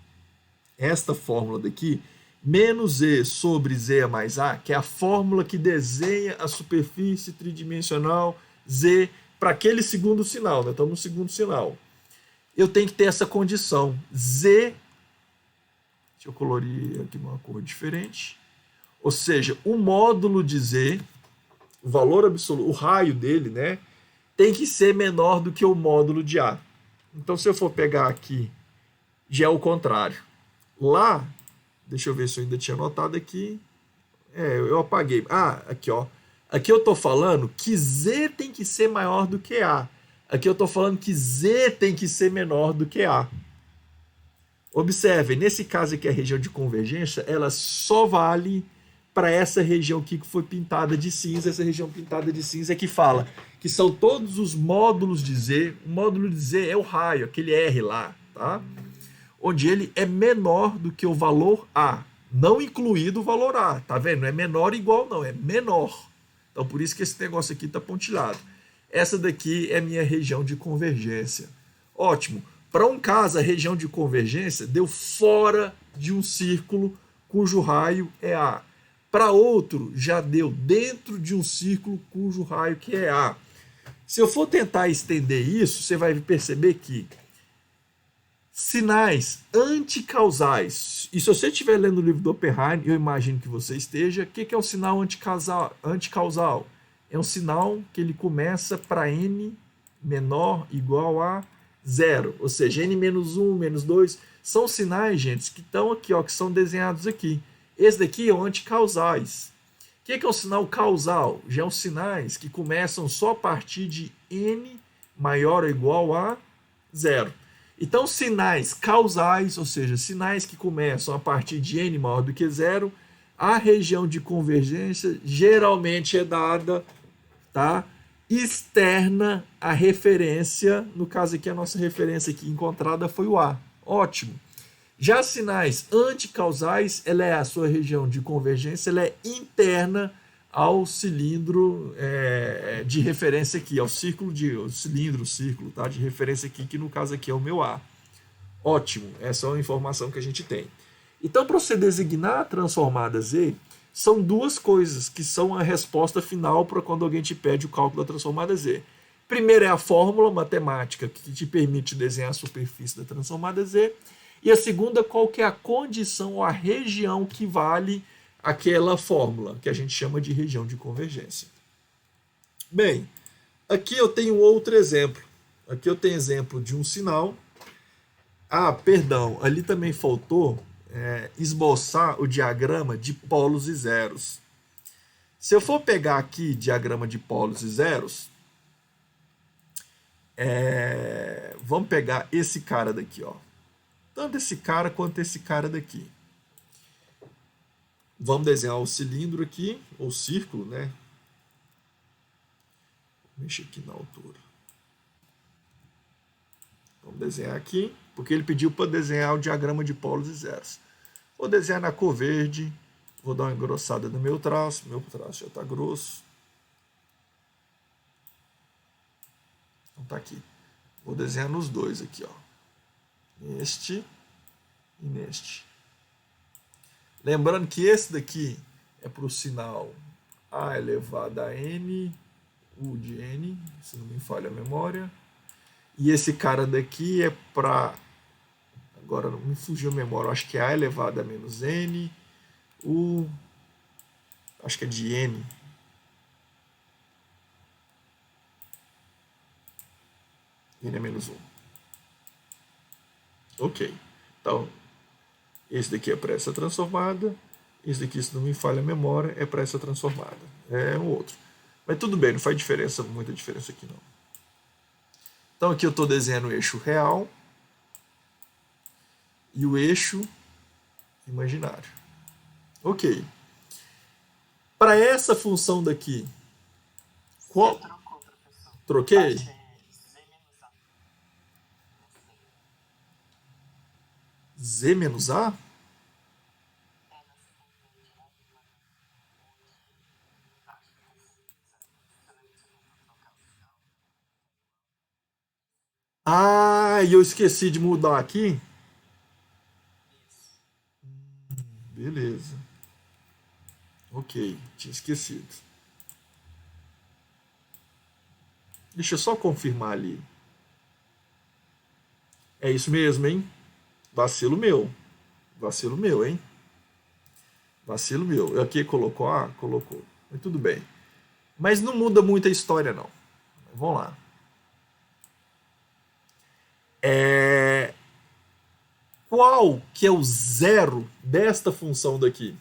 esta fórmula daqui, menos e sobre z mais a, que é a fórmula que desenha a superfície tridimensional z para aquele segundo sinal, né? Estamos no segundo sinal. Eu tenho que ter essa condição. Z, deixa eu colorir aqui uma cor diferente. Ou seja, o módulo de Z, o valor absoluto, o raio dele, né, tem que ser menor do que o módulo de A. Então, se eu for pegar aqui, já é o contrário. Lá, deixa eu ver se eu ainda tinha anotado aqui. Eu apaguei. Aqui, ó. Aqui eu estou falando que Z tem que ser maior do que A. Aqui eu estou falando que Z tem que ser menor do que A. Observem, nesse caso aqui a região de convergência, ela só vale para essa região aqui que foi pintada de cinza. Essa região pintada de cinza é que fala que são todos os módulos de Z. O módulo de Z é o raio, aquele R lá, tá? Onde ele é menor do que o valor A, não incluído o valor A, tá vendo? Não é menor igual não, é menor. Então por isso que esse negócio aqui está pontilhado. Essa daqui é minha região de convergência. Ótimo. Para um caso, a região de convergência deu fora de um círculo cujo raio é A. Para outro, já deu dentro de um círculo cujo raio que é A. Se eu for tentar estender isso, você vai perceber que sinais anticausais, e se você estiver lendo o livro do Oppenheim, eu imagino que você esteja, o que é um sinal anticausal? É um sinal que ele começa para n menor igual a zero, ou seja, n menos 1, menos 2, são sinais, gente, que estão aqui, ó, que são desenhados aqui. Esse daqui é o anticausais. O que é um sinal causal? Já são sinais que começam só a partir de n maior ou igual a zero. Então, sinais causais, ou seja, sinais que começam a partir de n maior do que zero, a região de convergência geralmente é dada, tá, externa à referência. No caso aqui, a nossa referência aqui encontrada foi o A. Ótimo. Já sinais anticausais, ela é a sua região de convergência, ela é interna ao cilindro de referência aqui, ao círculo círculo, tá, de referência aqui, que no caso aqui é o meu A. Ótimo, essa é uma informação que a gente tem. Então, para você designar a transformada Z, são duas coisas que são a resposta final para quando alguém te pede o cálculo da transformada Z. Primeiro é a fórmula matemática que te permite desenhar a superfície da transformada Z. E a segunda, qual que é a condição ou a região que vale aquela fórmula, que a gente chama de região de convergência. Bem, aqui eu tenho outro exemplo. Aqui eu tenho exemplo de um sinal. Perdão, ali também faltou esboçar o diagrama de polos e zeros. Se eu for pegar aqui diagrama de polos e zeros, vamos pegar esse cara daqui, ó. Tanto esse cara quanto esse cara daqui. Vamos desenhar o cilindro aqui, ou círculo, né? Vou mexer aqui na altura. Vamos desenhar aqui, porque ele pediu para desenhar o diagrama de polos e zeros. Vou desenhar na cor verde, vou dar uma engrossada no meu traço já está grosso. Então tá aqui. Vou desenhar nos dois aqui, ó. Neste e neste. Lembrando que esse daqui é para o sinal A elevado a N, U de N, se não me falha a memória. E esse cara daqui é para... Agora não me fugiu a memória, acho que é A elevado a menos N, U... Acho que é de N. N é menos 1. Ok. Então, esse daqui é para essa transformada. Esse daqui, se não me falha a memória, é para essa transformada. É um outro. Mas tudo bem, não faz diferença, muita diferença aqui não. Então aqui eu estou desenhando o eixo real e o eixo imaginário. Ok. Para essa função daqui, qual... Trocou, professor. Troquei? Z menos A. Z menos A? Ah, e eu esqueci de mudar aqui. Isso. Beleza. Ok, tinha esquecido. Deixa eu só confirmar ali. É isso mesmo, hein? Vacilo meu. Vacilo meu, hein? Vacilo meu. Aqui colocou A? Colocou. Mas tudo bem. Mas não muda muito a história, não. Vamos lá. É... Qual que é o zero desta função daqui?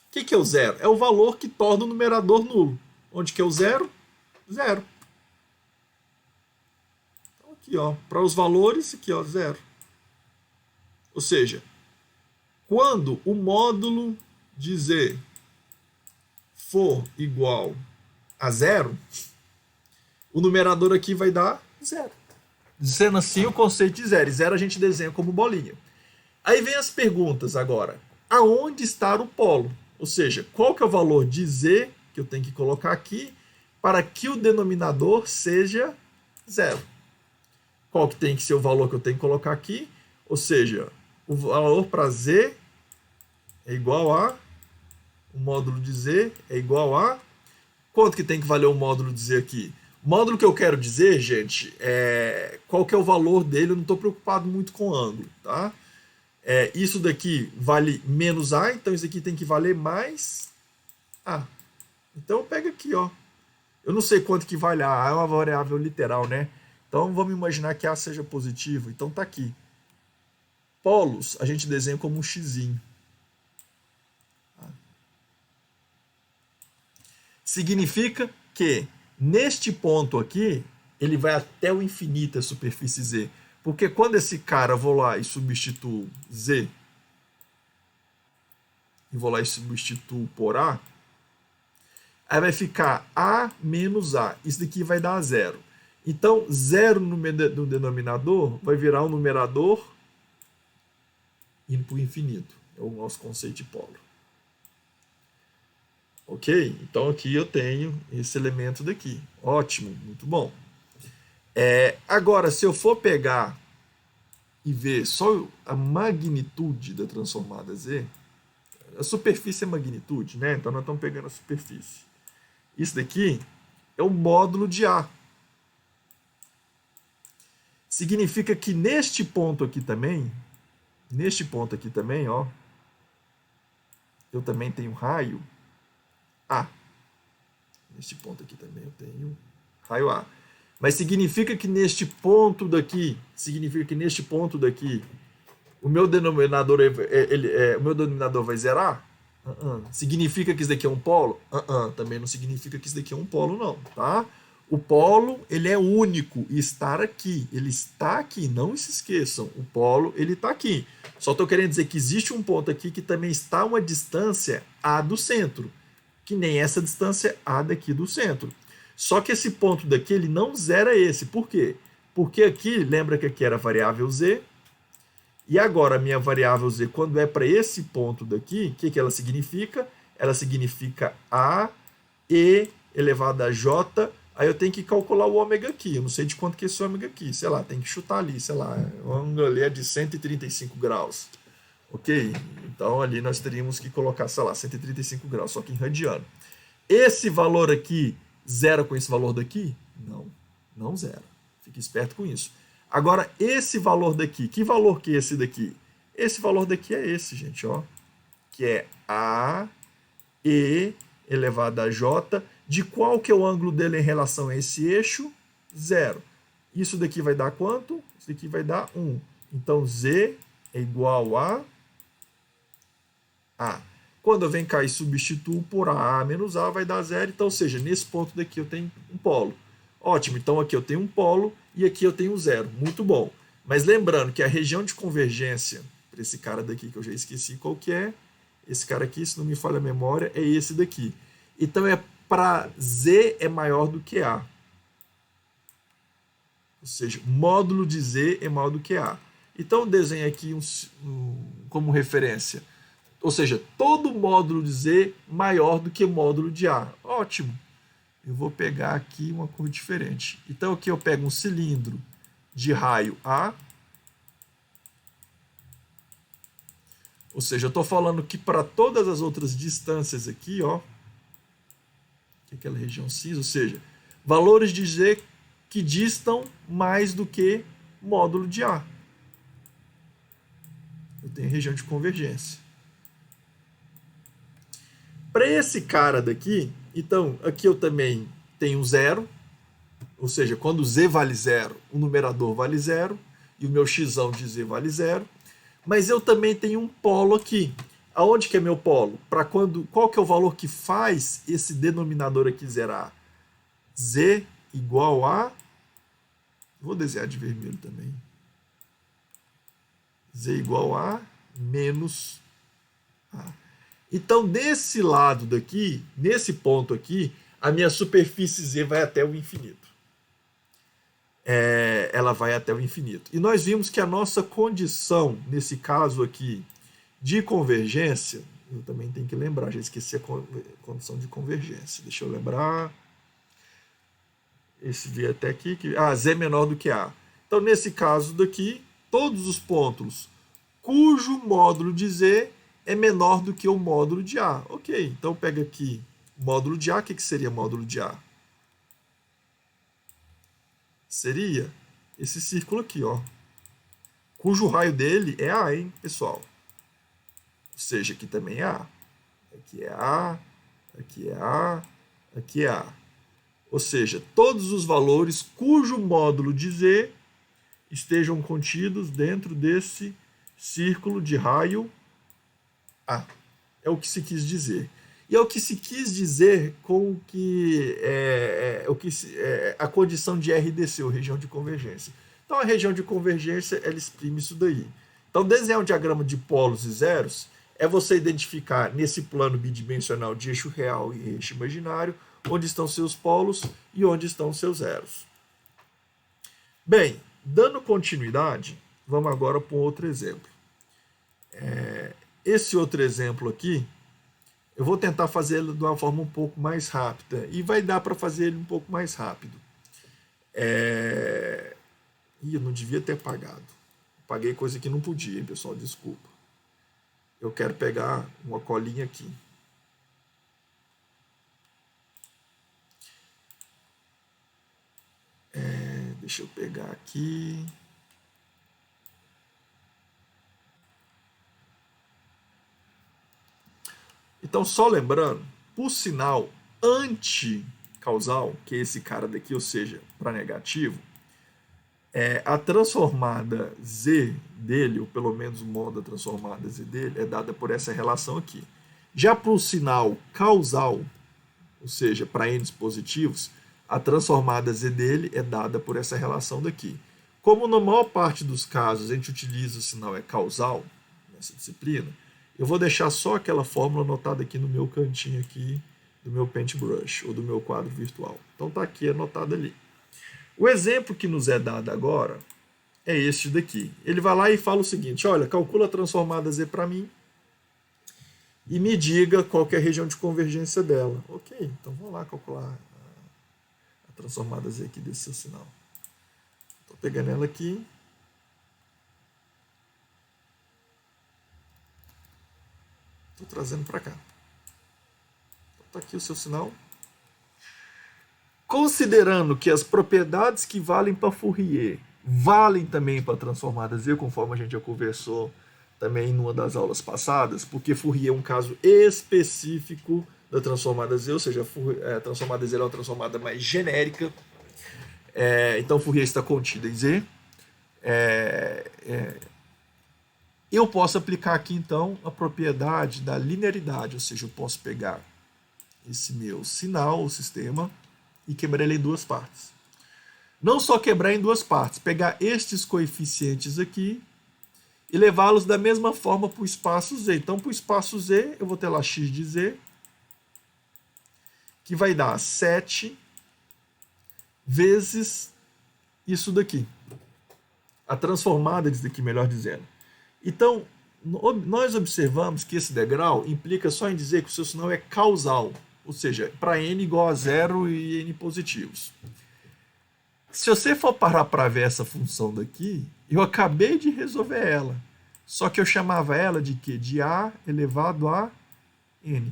O que é o zero? É o valor que torna o numerador nulo. Onde que é o zero? Zero. Então aqui, ó, para os valores, aqui, ó, zero. Ou seja, quando o módulo de z for igual a zero, o numerador aqui vai dar zero. Sendo assim o conceito de zero. E zero a gente desenha como bolinha. Aí vem as perguntas agora. Aonde está o polo? Ou seja, qual que é o valor de z que eu tenho que colocar aqui para que o denominador seja zero? Qual que tem que ser o valor que eu tenho que colocar aqui? Ou seja, o valor para z é igual a... O módulo de z é igual a... Quanto que tem que valer o módulo de z aqui? O módulo que eu quero dizer, gente, é qual que é o valor dele. Eu não estou preocupado muito com o ângulo, tá? Isso daqui vale menos A, então isso aqui tem que valer mais A. Então eu pego aqui, ó. Eu não sei quanto que vale A, A é uma variável literal, né? Então vamos imaginar que A seja positivo. Então tá aqui. Polos a gente desenha como um xizinho. Significa que neste ponto aqui, ele vai até o infinito a superfície Z. Porque quando esse cara, eu vou lá e substituo Z, e vou lá e substituo por A, aí vai ficar A menos A. Isso daqui vai dar zero. Então, zero no denominador vai virar um numerador indo para o infinito. É o nosso conceito de polo. Ok? Então aqui eu tenho esse elemento daqui. Ótimo, muito bom. Agora, se eu for pegar e ver só a magnitude da transformada Z, a superfície é magnitude, né? Então nós estamos pegando a superfície. Isso daqui é o módulo de A. Significa que neste ponto aqui também, ó, eu também tenho raio A. Neste ponto aqui também eu tenho raio A. Mas significa que neste ponto daqui, o meu denominador, o meu denominador vai zerar? Significa que isso daqui é um polo? Também não significa que isso daqui é um polo, não, tá? O polo, ele é único e estar aqui. Ele está aqui, não se esqueçam. O polo, ele está aqui. Só estou querendo dizer que existe um ponto aqui que também está a uma distância A do centro, que nem essa distância A daqui do centro. Só que esse ponto daqui, ele não zera esse. Por quê? Porque aqui, lembra que aqui era a variável z, e agora a minha variável z, quando é para esse ponto daqui, o que ela significa? Ela significa A, E elevado a J. Aí eu tenho que calcular o ômega aqui. Eu não sei de quanto que é esse ômega aqui. Sei lá, tem que chutar ali, sei lá. O ângulo ali é de 135 graus. Ok? Então ali nós teríamos que colocar, sei lá, 135 graus, só que em radiano. Esse valor aqui zera com esse valor daqui? Não, não zera. Fique esperto com isso. Agora, esse valor daqui, que valor que é esse daqui? Esse valor daqui é esse, gente, ó. Que é A, E elevado a J. De qual que é o ângulo dele em relação a esse eixo? Zero. Isso daqui vai dar quanto? Isso daqui vai dar 1. Então, Z é igual a A. Quando eu venho cá e substituo por A menos A, vai dar zero. Então, ou seja, nesse ponto daqui eu tenho um polo. Ótimo, então aqui eu tenho um polo e aqui eu tenho zero. Muito bom. Mas lembrando que a região de convergência para esse cara daqui, que eu já esqueci qual que é, esse cara aqui, se não me falha a memória, é esse daqui. Então, para Z é maior do que A. Ou seja, módulo de Z é maior do que A. Então, eu desenho aqui como referência. Ou seja, todo módulo de Z maior do que módulo de A. Ótimo. Eu vou pegar aqui uma cor diferente. Então aqui eu pego um cilindro de raio A. Ou seja, eu estou falando que para todas as outras distâncias aqui, ó, que é aquela região cinza, ou seja, valores de Z que distam mais do que módulo de A. Eu tenho região de convergência. Para esse cara daqui, então, aqui eu também tenho zero, ou seja, quando Z vale zero, o numerador vale zero, e o meu x de Z vale zero. Mas eu também tenho um polo aqui. Aonde que é meu polo? Para quando? Qual que é o valor que faz esse denominador aqui zerar? Z igual a... Vou desenhar de vermelho também. Z igual a menos A. Então, desse lado daqui, nesse ponto aqui, a minha superfície Z vai até o infinito. Ela vai até o infinito. E nós vimos que a nossa condição, nesse caso aqui, de convergência, eu também tenho que lembrar, já esqueci a condição de convergência. Deixa eu lembrar. Esse V até aqui, Z é menor do que A. Então, nesse caso daqui, todos os pontos cujo módulo de Z é menor do que o módulo de A. Ok, então pega aqui o módulo de A. O que seria módulo de A? Seria esse círculo aqui, ó, cujo raio dele é A, hein, pessoal? Ou seja, aqui também é A. Aqui é A, aqui é A, aqui é A. Ou seja, todos os valores cujo módulo de Z estejam contidos dentro desse círculo de raio A. É o que se quis dizer. E é o que se quis dizer com que a condição de RDC, ou região de convergência. Então, a região de convergência, ela exprime isso daí. Então, desenhar um diagrama de polos e zeros é você identificar nesse plano bidimensional de eixo real e eixo imaginário onde estão seus polos e onde estão seus zeros. Bem, dando continuidade, vamos agora para um outro exemplo. Esse outro exemplo aqui, eu vou tentar fazer ele de uma forma um pouco mais rápida. E vai dar para fazer ele um pouco mais rápido. Eu não devia ter apagado. Paguei coisa que não podia, hein, pessoal? Desculpa. Eu quero pegar uma colinha aqui. Deixa eu pegar aqui. Então, só lembrando, por sinal anticausal, que é esse cara daqui, ou seja, para negativo, a transformada Z dele, ou pelo menos o modo da transformada Z dele, é dada por essa relação aqui. Já para o sinal causal, ou seja, para N positivos, a transformada Z dele é dada por essa relação daqui. Como na maior parte dos casos a gente utiliza o sinal causal, nessa disciplina, eu vou deixar só aquela fórmula anotada aqui no meu cantinho aqui do meu Paintbrush, ou do meu quadro virtual. Então está aqui anotado ali. O exemplo que nos é dado agora é este daqui. Ele vai lá e fala o seguinte, olha, calcula a transformada Z para mim e me diga qual que é a região de convergência dela. Ok, então vamos lá calcular a transformada Z aqui desse seu sinal. Estou pegando ela aqui. Estou trazendo para cá. Está aqui o seu sinal. Considerando que as propriedades que valem para Fourier valem também para a transformada Z, conforme a gente já conversou também em uma das aulas passadas, porque Fourier é um caso específico da transformada Z, ou seja, a transformada Z é uma transformada mais genérica. Então, Fourier está contida em Z. Eu posso aplicar aqui, então, a propriedade da linearidade, ou seja, eu posso pegar esse meu sinal, o sistema, e quebrar ele em duas partes. Não só quebrar em duas partes, pegar estes coeficientes aqui e levá-los da mesma forma para o espaço Z. Então, para o espaço Z, eu vou ter lá x de Z, que vai dar 7 vezes isso daqui. A transformada disso daqui, melhor dizendo. Então, nós observamos que esse degrau implica só em dizer que o seu sinal é causal, ou seja, para n igual a 0 e n positivos. Se você for parar para ver essa função daqui, eu acabei de resolver ela. Só que eu chamava ela de quê? De A elevado a N.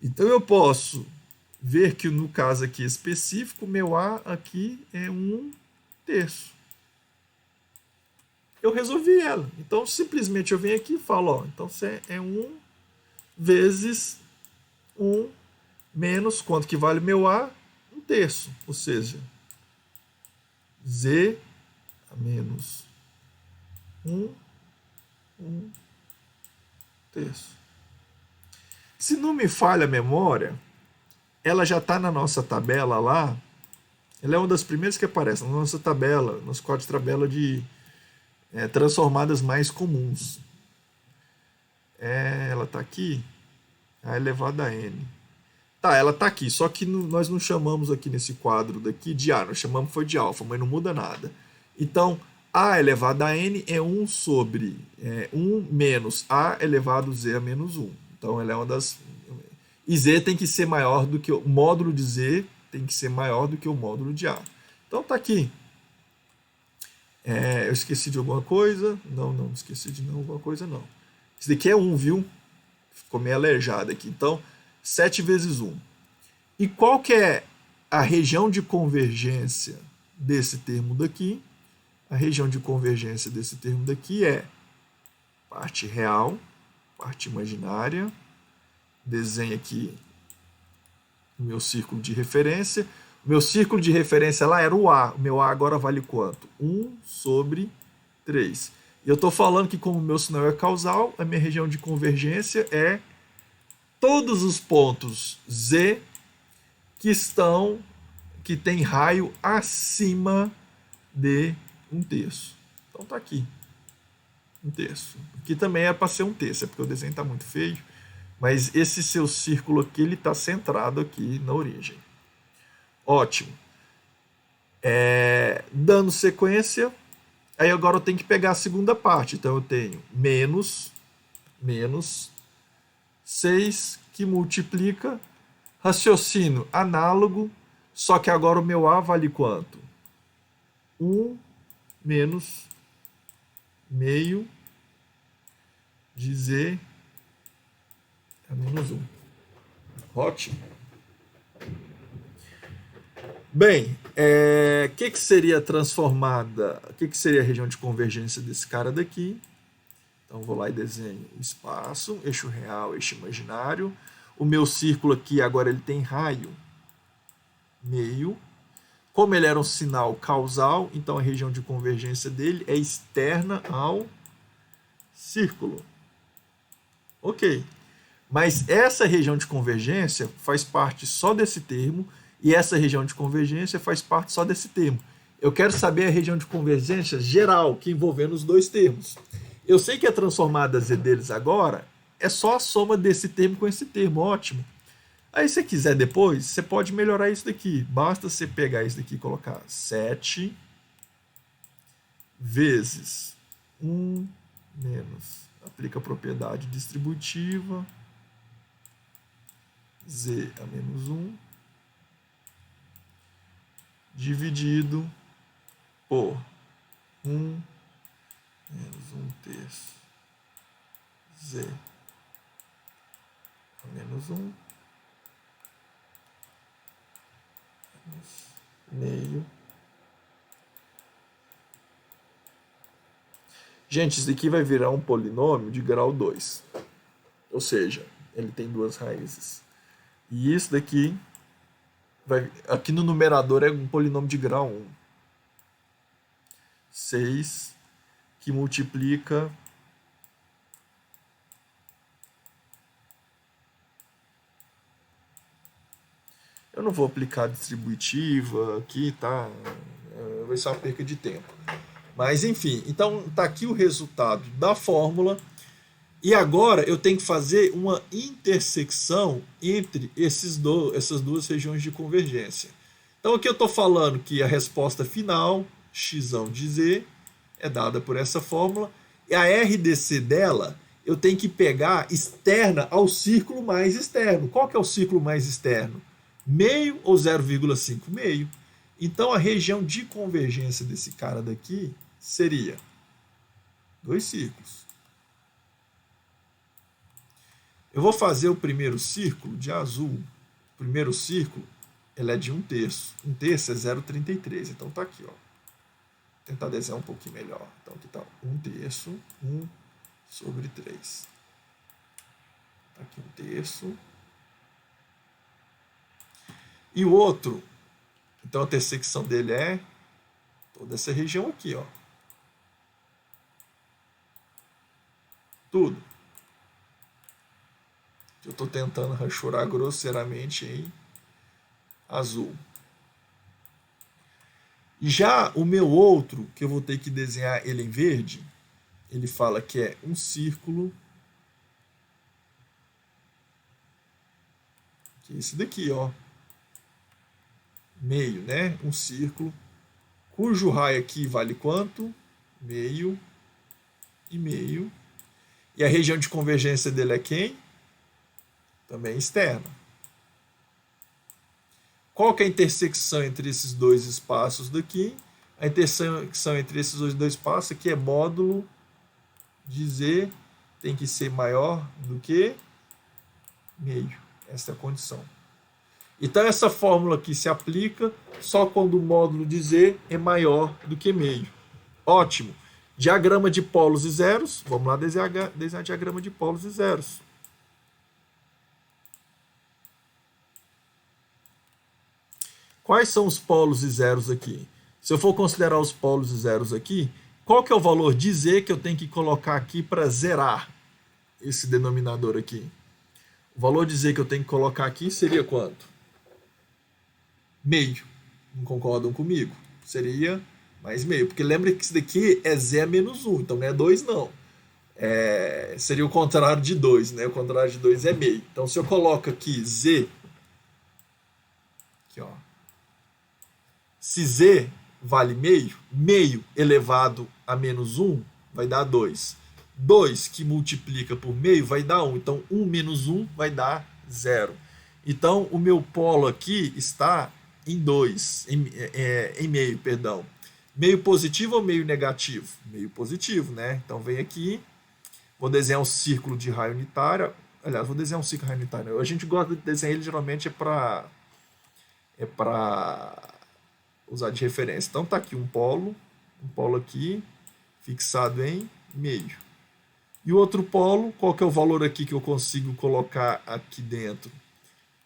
Então eu posso ver que no caso aqui específico, meu A aqui é 1/3. Eu resolvi ela. Então simplesmente eu venho aqui e falo, ó, então é 1 vezes 1 menos quanto que vale meu A? 1/3. Ou seja, Z a menos 1/3. Se não me falha a memória, ela já está na nossa tabela lá. Ela é uma das primeiras que aparece na nossa tabela, nos códigos de tabela de transformadas mais comuns. Ela está aqui, A elevado a N. Tá, ela está aqui, só que nós não chamamos aqui nesse quadro daqui de A, nós chamamos foi de alfa, mas não muda nada. Então, A elevado a N é 1 sobre 1 menos A elevado a Z a menos 1. Então, ela é uma das... E Z tem que ser maior do que o módulo de Z, tem que ser maior do que o módulo de A. Então, tá aqui. Eu esqueci de alguma coisa? Não esqueci de alguma coisa, não. Isso daqui é 1, viu? Ficou meio aleijado aqui. Então, 7 vezes 1. E qual que é a região de convergência desse termo daqui? A região de convergência desse termo daqui é parte real, parte imaginária. Desenho aqui o meu círculo de referência. O meu círculo de referência lá era o A. O meu A agora vale quanto? 1 sobre 3. E eu estou falando que como o meu sinal é causal, a minha região de convergência é todos os pontos Z que tem raio acima de 1/3. Então tá aqui. 1/3. Aqui também é para ser 1/3, é porque o desenho está muito feio. Mas esse seu círculo aqui, ele está centrado aqui na origem. Ótimo. Dando sequência, aí agora eu tenho que pegar a segunda parte. Então eu tenho menos 6 que multiplica, raciocínio análogo, só que agora o meu A vale quanto? 1 menos meio de Z a menos 1. Ótimo. Bem, que seria transformada? O que seria a região de convergência desse cara daqui? Então vou lá e desenho o espaço, eixo real, eixo imaginário. O meu círculo aqui agora ele tem raio meio. Como ele era um sinal causal, então a região de convergência dele é externa ao círculo. Ok. Mas essa região de convergência faz parte só desse termo e essa região de convergência faz parte só desse termo. Eu quero saber a região de convergência geral, que envolvendo os dois termos. Eu sei que a transformada Z deles agora é só a soma desse termo com esse termo, ótimo. Aí se você quiser depois, você pode melhorar isso daqui. Basta você pegar isso daqui e colocar 7 vezes 1 menos, aplica a propriedade distributiva, Z a menos 1, dividido por 1 menos 1/3 Z a menos 1 meio. Gente, isso aqui vai virar um polinômio de grau 2. Ou seja, ele tem duas raízes. E isso daqui, aqui no numerador é um polinômio de grau 1. 6 que multiplica eu não vou aplicar distributiva aqui, tá? Vai ser uma perca de tempo. Mas enfim, então tá aqui o resultado da fórmula. E agora eu tenho que fazer uma intersecção entre essas duas regiões de convergência. Então aqui eu estou falando que a resposta final, x de z, é dada por essa fórmula. E a RDC dela, eu tenho que pegar externa ao círculo mais externo. Qual que é o círculo mais externo? Meio ou 0,5? Meio. Então a região de convergência desse cara daqui seria dois círculos. Eu vou fazer o primeiro círculo de azul. O primeiro círculo ele é de 1/3. 1/3 é 0,33. Então tá aqui, ó. Vou tentar desenhar um pouquinho melhor. Então aqui tá 1/3, 1/3. Tá aqui 1/3. E o outro, então a intersecção dele é toda essa região aqui, ó. Tudo. Eu estou tentando rachurar grosseiramente em azul. Já o meu outro, que eu vou ter que desenhar ele em verde, ele fala que é um círculo, que é esse daqui, ó. Meio, né? Um círculo, cujo raio aqui vale quanto? Meio e meio. E a região de convergência dele é quem? Também externa. Qual que é a intersecção entre esses dois espaços daqui? A intersecção entre esses dois espaços aqui é módulo de Z tem que ser maior do que meio. Essa é a condição. Então essa fórmula aqui se aplica só quando o módulo de Z é maior do que meio. Ótimo. Diagrama de polos e zeros. Vamos lá desenhar diagrama de polos e zeros. Quais são os polos e zeros aqui? Se eu for considerar os polos e zeros aqui, qual que é o valor de Z que eu tenho que colocar aqui para zerar esse denominador aqui? O valor de Z que eu tenho que colocar aqui seria quanto? Meio. Não concordam comigo? Seria mais meio. Porque lembra que isso daqui é Z menos 1, então não é 2 não. Seria o contrário de 2, né? O contrário de 2 é meio. Então se eu coloco aqui Z, aqui ó, se Z vale meio, meio elevado a menos 1 vai dar 2. 2 que multiplica por meio vai dar 1. Então 1 menos 1 vai dar 0. Então o meu polo aqui está em 2, em meio, perdão. Meio positivo ou meio negativo? Meio positivo, né? Então vem aqui, vou desenhar um círculo de raio unitário. Aliás, vou desenhar um círculo de raio unitário. A gente gosta de desenhar ele, geralmente é para usar de referência. Então tá aqui um polo aqui, fixado em meio. E o outro polo, qual que é o valor aqui que eu consigo colocar aqui dentro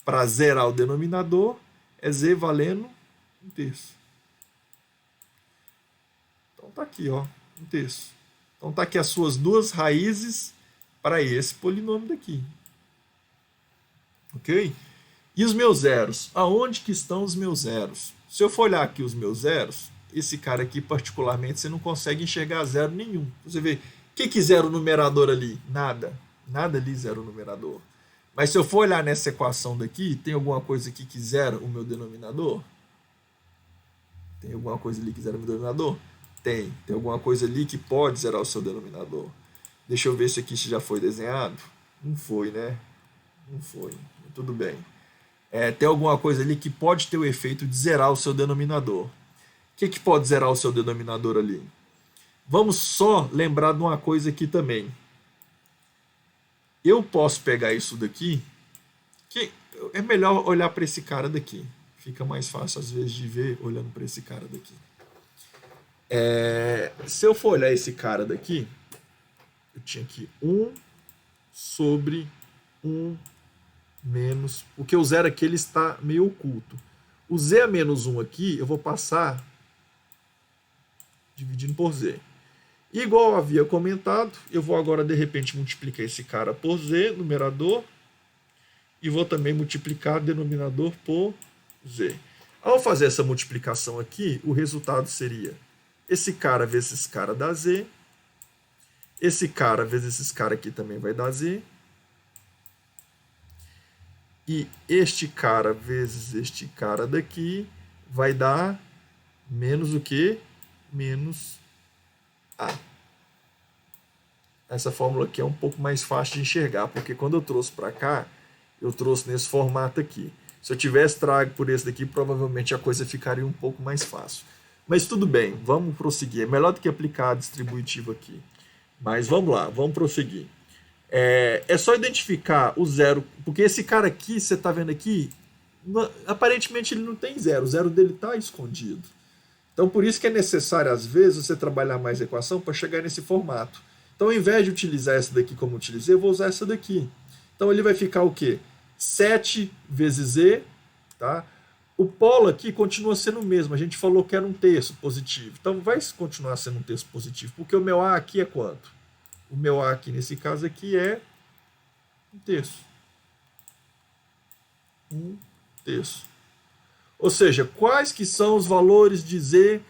para zerar o denominador? É Z valendo 1/3. Então tá aqui, ó, 1/3. Então tá aqui as suas duas raízes para esse polinômio daqui. Ok? E os meus zeros? Aonde que estão os meus zeros? Se eu for olhar aqui os meus zeros, esse cara aqui particularmente você não consegue enxergar zero nenhum. Você vê, o que zero numerador ali? Nada. Nada ali zero numerador. Mas se eu for olhar nessa equação daqui, tem alguma coisa aqui que zera o meu denominador? Tem alguma coisa ali que zera o meu denominador? Tem. Tem alguma coisa ali que pode zerar o seu denominador. Deixa eu ver se aqui já foi desenhado. Não foi, né? Não foi. Tudo bem. Tem alguma coisa ali que pode ter o efeito de zerar o seu denominador. O que pode zerar o seu denominador ali? Vamos só lembrar de uma coisa aqui também. Eu posso pegar isso daqui, que é melhor olhar para esse cara daqui. Fica mais fácil às vezes de ver olhando para esse cara daqui. Se eu for olhar esse cara daqui, eu tinha aqui 1 sobre 1 menos... Porque o zero aqui ele está meio oculto. O Z a menos 1 aqui, eu vou passar dividindo por Z. Igual eu havia comentado, eu vou agora de repente multiplicar esse cara por Z, numerador, e vou também multiplicar denominador por Z. Ao fazer essa multiplicação aqui, o resultado seria esse cara vezes esse cara dá Z, esse cara vezes esse cara aqui também vai dar Z, e este cara vezes este cara daqui vai dar menos o que? Menos A. Essa fórmula aqui é um pouco mais fácil de enxergar, porque quando eu trouxe para cá, eu trouxe nesse formato aqui. Se eu tivesse trago por esse daqui, provavelmente a coisa ficaria um pouco mais fácil. Mas tudo bem, vamos prosseguir. É melhor do que aplicar a distributiva aqui. Mas vamos lá, vamos prosseguir. É só identificar o zero, porque esse cara aqui, você está vendo aqui, aparentemente ele não tem zero, o zero dele está escondido. Então por isso que é necessário, às vezes, você trabalhar mais a equação para chegar nesse formato. Então ao invés de utilizar essa daqui como eu utilizei, eu vou usar essa daqui. Então ele vai ficar o quê? 7 vezes z, tá? O polo aqui continua sendo o mesmo, a gente falou que era um terço positivo. Então vai continuar sendo um terço positivo, porque o meu A aqui é quanto? O meu A aqui, nesse caso aqui, é um terço. Um terço. Ou seja, quais que são os valores de z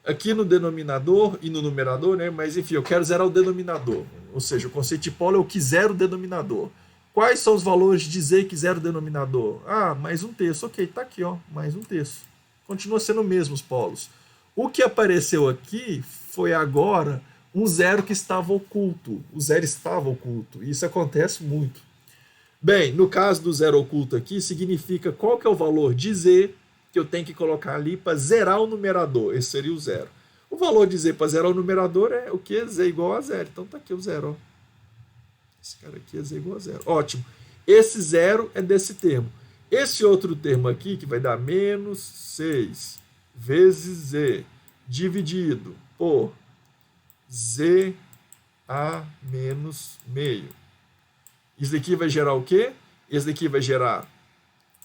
aqui no denominador e no numerador, né? Mas enfim, eu quero zerar o denominador. Ou seja, o conceito de polo é o que zera o denominador. Quais são os valores de z que zera o denominador? Ah, mais um terço. Ok, tá aqui, ó, mais um terço. Continua sendo o mesmo os polos. O que apareceu aqui foi agora um zero que estava oculto. O zero estava oculto. Isso acontece muito. Bem, no caso do zero oculto aqui, significa qual que é o valor de z que eu tenho que colocar ali para zerar o numerador. Esse seria o zero. O valor de z para zerar o numerador é o que? Z igual a zero. Então tá aqui o zero, ó. Esse cara aqui é z igual a zero. Ótimo. Esse zero é desse termo. Esse outro termo aqui, que vai dar menos 6 vezes z dividido por z a menos meio. Isso daqui vai gerar o quê? Esse daqui vai gerar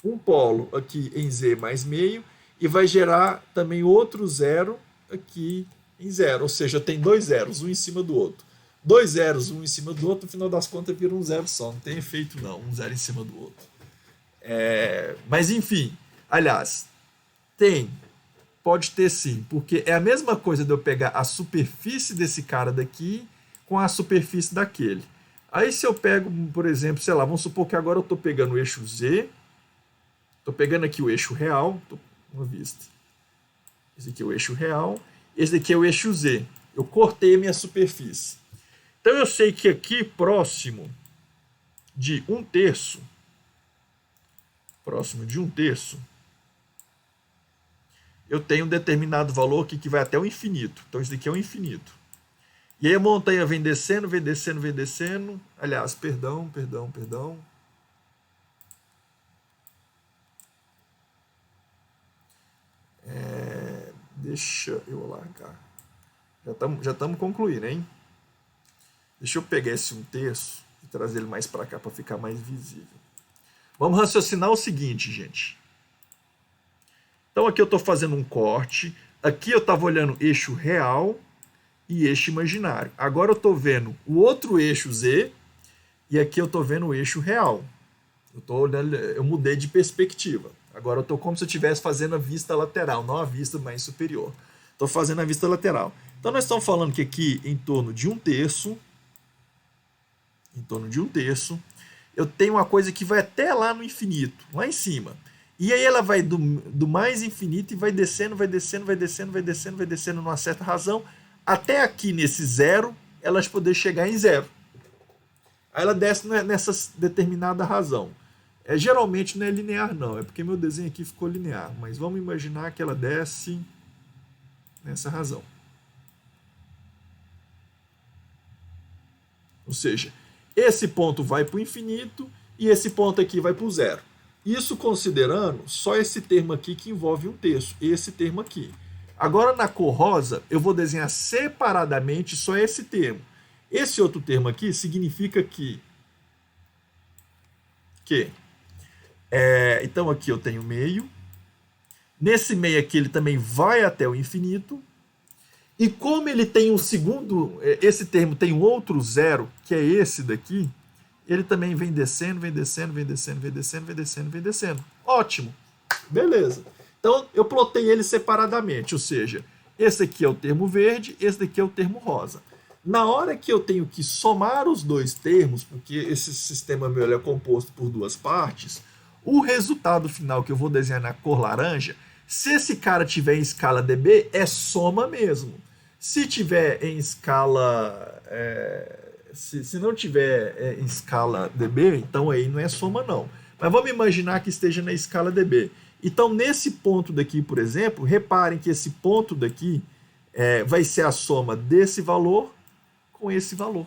um polo aqui em z mais meio e vai gerar também outro zero aqui em zero. Ou seja, tem dois zeros, um em cima do outro. Dois zeros, um em cima do outro, no final das contas vira um zero só. Não tem efeito não, um zero em cima do outro. Mas enfim, aliás, pode ter sim, porque é a mesma coisa de eu pegar a superfície desse cara daqui com a superfície daquele. Aí se eu pego, por exemplo, sei lá, vamos supor que agora eu estou pegando o eixo Z, estou pegando aqui o eixo real, uma vista. Esse aqui é o eixo real, esse daqui é o eixo Z. Eu cortei a minha superfície. Então eu sei que aqui próximo de um terço, eu tenho um determinado valor aqui que vai até o infinito. Então isso daqui é o infinito. E aí a montanha vem descendo, vem descendo, vem descendo. Aliás, perdão. Deixa eu largar. Já estamos concluindo, hein? Deixa eu pegar esse um terço e trazer ele mais para cá para ficar mais visível. Vamos raciocinar o seguinte, gente. Então aqui eu estou fazendo um corte. Aqui eu estava olhando eixo real e eixo imaginário. Agora eu estou vendo o outro eixo Z e aqui eu estou vendo o eixo real. Eu mudei de perspectiva. Agora eu estou como se eu estivesse fazendo a vista lateral, não a vista mais superior. Estou fazendo a vista lateral. Então nós estamos falando que aqui em torno de um terço, eu tenho uma coisa que vai até lá no infinito, lá em cima. E aí ela vai do mais infinito e vai descendo numa certa razão, até aqui nesse zero, elas poder chegar em zero. Aí ela desce nessa determinada razão. Geralmente não é linear não, é porque meu desenho aqui ficou linear, mas vamos imaginar que ela desce nessa razão. Ou seja, esse ponto vai para o infinito e esse ponto aqui vai para o zero. Isso considerando só esse termo aqui que envolve um terço, esse termo aqui. Agora na cor rosa eu vou desenhar separadamente só esse termo. Esse outro termo aqui significa que então aqui eu tenho meio. Nesse meio aqui ele também vai até o infinito. E como ele tem um segundo, esse termo tem um outro zero, que é esse daqui, ele também vem descendo. Ótimo. Beleza. Então eu plotei ele separadamente, ou seja, esse aqui é o termo verde, esse daqui é o termo rosa. Na hora que eu tenho que somar os dois termos, porque esse sistema meu é composto por duas partes, o resultado final que eu vou desenhar na cor laranja, se esse cara tiver em escala dB, é soma mesmo. Se tiver em escala... se não tiver em escala dB, então aí não é soma não. Mas vamos imaginar que esteja na escala dB. Então, nesse ponto daqui, por exemplo, reparem que esse ponto daqui vai ser a soma desse valor com esse valor.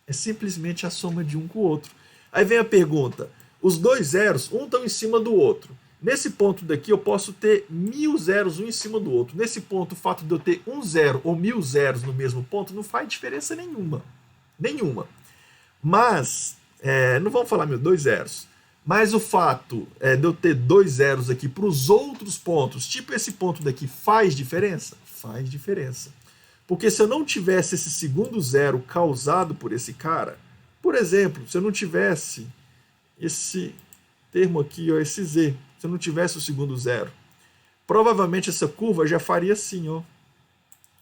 É simplesmente a soma de um com o outro. Aí vem a pergunta, os dois zeros, um estão em cima do outro. Nesse ponto daqui eu posso ter 1000 zeros um em cima do outro. Nesse ponto, o fato de eu ter um zero ou 1000 zeros no mesmo ponto não faz diferença nenhuma. Nenhuma. Mas, não vamos falar dois zeros. Mas o fato de eu ter dois zeros aqui para os outros pontos, tipo esse ponto daqui, faz diferença? Faz diferença. Porque se eu não tivesse esse segundo zero causado por esse cara, por exemplo, se eu não tivesse esse termo aqui, ó, esse z, se eu não tivesse o segundo zero, provavelmente essa curva já faria assim, ó.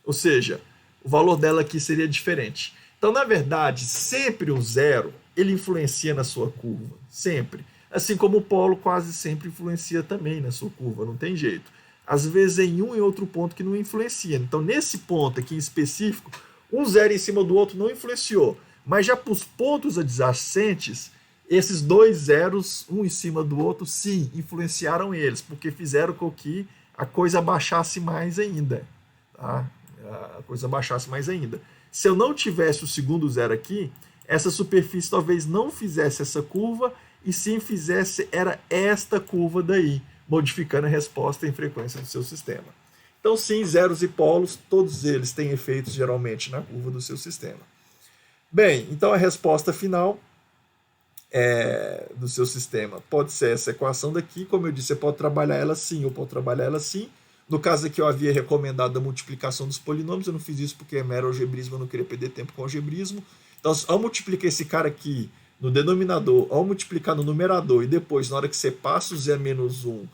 Ou seja, o valor dela aqui seria diferente. Então, na verdade, sempre o zero, ele influencia na sua curva, sempre. Assim como o polo quase sempre influencia também na sua curva, não tem jeito. Às vezes em um e outro ponto que não influencia. Então, nesse ponto aqui em específico, um zero em cima do outro não influenciou. Mas já para os pontos adjacentes, esses dois zeros, um em cima do outro, sim, influenciaram eles, porque fizeram com que a coisa baixasse mais ainda. Tá? A coisa baixasse mais ainda. Se eu não tivesse o segundo zero aqui, essa superfície talvez não fizesse essa curva, e sim fizesse era esta curva daí, modificando a resposta em frequência do seu sistema. Então, sim, zeros e polos, todos eles têm efeitos geralmente na curva do seu sistema. Bem, então a resposta final do seu sistema pode ser essa equação daqui. Como eu disse, você pode trabalhar ela assim ou pode trabalhar ela assim. No caso aqui eu havia recomendado a multiplicação dos polinômios, eu não fiz isso porque é mero algebrismo, eu não queria perder tempo com algebrismo. Então, ao multiplicar esse cara aqui no denominador, ao multiplicar no numerador e depois, na hora que você passa o 0 menos 1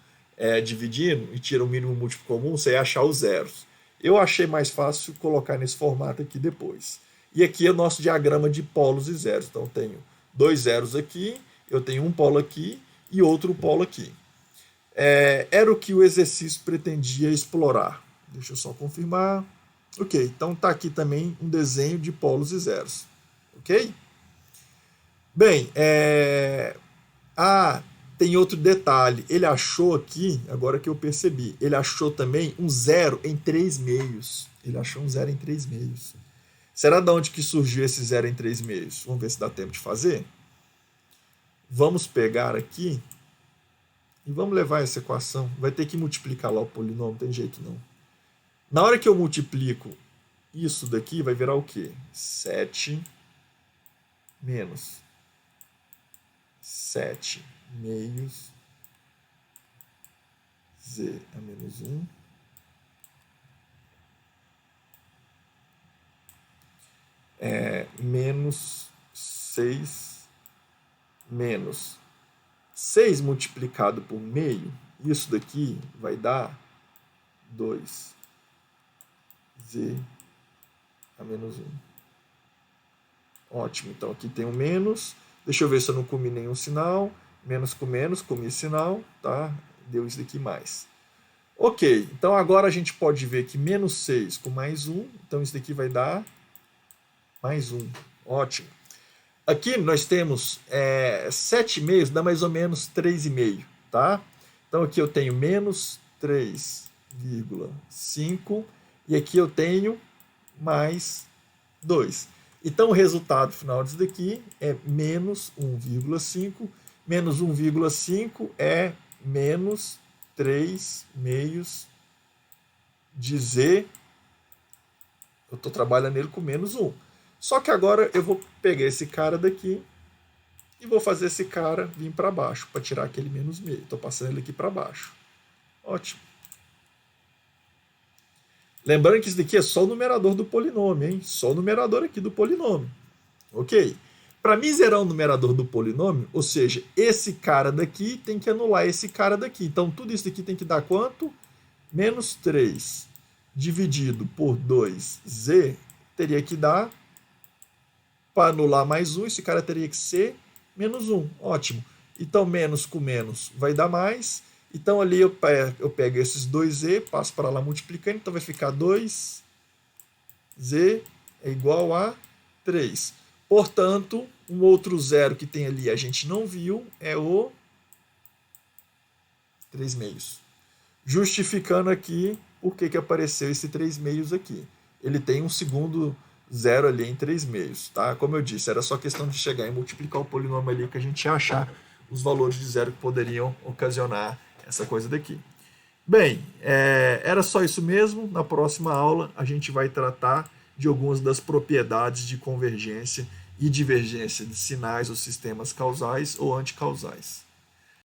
dividindo e tira o mínimo múltiplo comum, você ia achar os zeros. Eu achei mais fácil colocar nesse formato aqui depois. E aqui é o nosso diagrama de polos e zeros. Então, eu tenho dois zeros aqui, eu tenho um polo aqui e outro polo aqui. Era o que o exercício pretendia explorar. Deixa eu só confirmar. Ok, então está aqui também um desenho de polos e zeros. Ok? Bem, tem outro detalhe. Ele achou aqui, agora que eu percebi, ele achou também um zero em 3 meios. Ele achou um zero em 3 meios. Será de onde que surgiu esse zero em 3 meios? Vamos ver se dá tempo de fazer. Vamos pegar aqui e vamos levar essa equação. Vai ter que multiplicar lá o polinômio, não tem jeito não. Na hora que eu multiplico isso daqui, vai virar o quê? 7 menos 7 meios z a menos 1 menos 6 menos 6 multiplicado por meio, isso daqui vai dar 2z a menos 1. Ótimo, então aqui tem um menos. Deixa eu ver se eu não comi nenhum sinal. Menos, comi sinal, tá? Deu isso daqui mais. Ok, então agora a gente pode ver que menos 6 com mais 1, então isso daqui vai dar mais 1. Ótimo. Aqui nós temos 7 meios, dá mais ou menos 3,5, tá? Então aqui eu tenho menos 3,5 e aqui eu tenho mais 2. Então o resultado final disso daqui é menos 1,5. Menos 1,5 é menos 3 meios de z. Eu estou trabalhando ele com menos 1. Só que agora eu vou pegar esse cara daqui e vou fazer esse cara vir para baixo, para tirar aquele menos meio. Estou passando ele aqui para baixo. Ótimo. Lembrando que isso daqui é só o numerador do polinômio, hein? Só o numerador aqui do polinômio. Ok? Para mim zerar o numerador do polinômio, ou seja, esse cara daqui tem que anular esse cara daqui. Então, tudo isso daqui tem que dar quanto? Menos 3 dividido por 2z teria que dar, para anular mais 1, esse cara teria que ser menos 1. Ótimo. Então, menos com menos vai dar mais. Então, ali eu pego esses 2z, passo para lá multiplicando, então vai ficar 2z é igual a 3. Portanto, um outro zero que tem ali a gente não viu é o 3 meios. Justificando aqui por que apareceu esse 3 meios aqui. Ele tem um segundo zero ali em 3 meios. Tá? Como eu disse, era só questão de chegar e multiplicar o polinômio ali que a gente ia achar os valores de zero que poderiam ocasionar essa coisa daqui. Bem, era só isso mesmo. Na próxima aula a gente vai tratar de algumas das propriedades de convergência e divergência de sinais ou sistemas causais ou anticausais.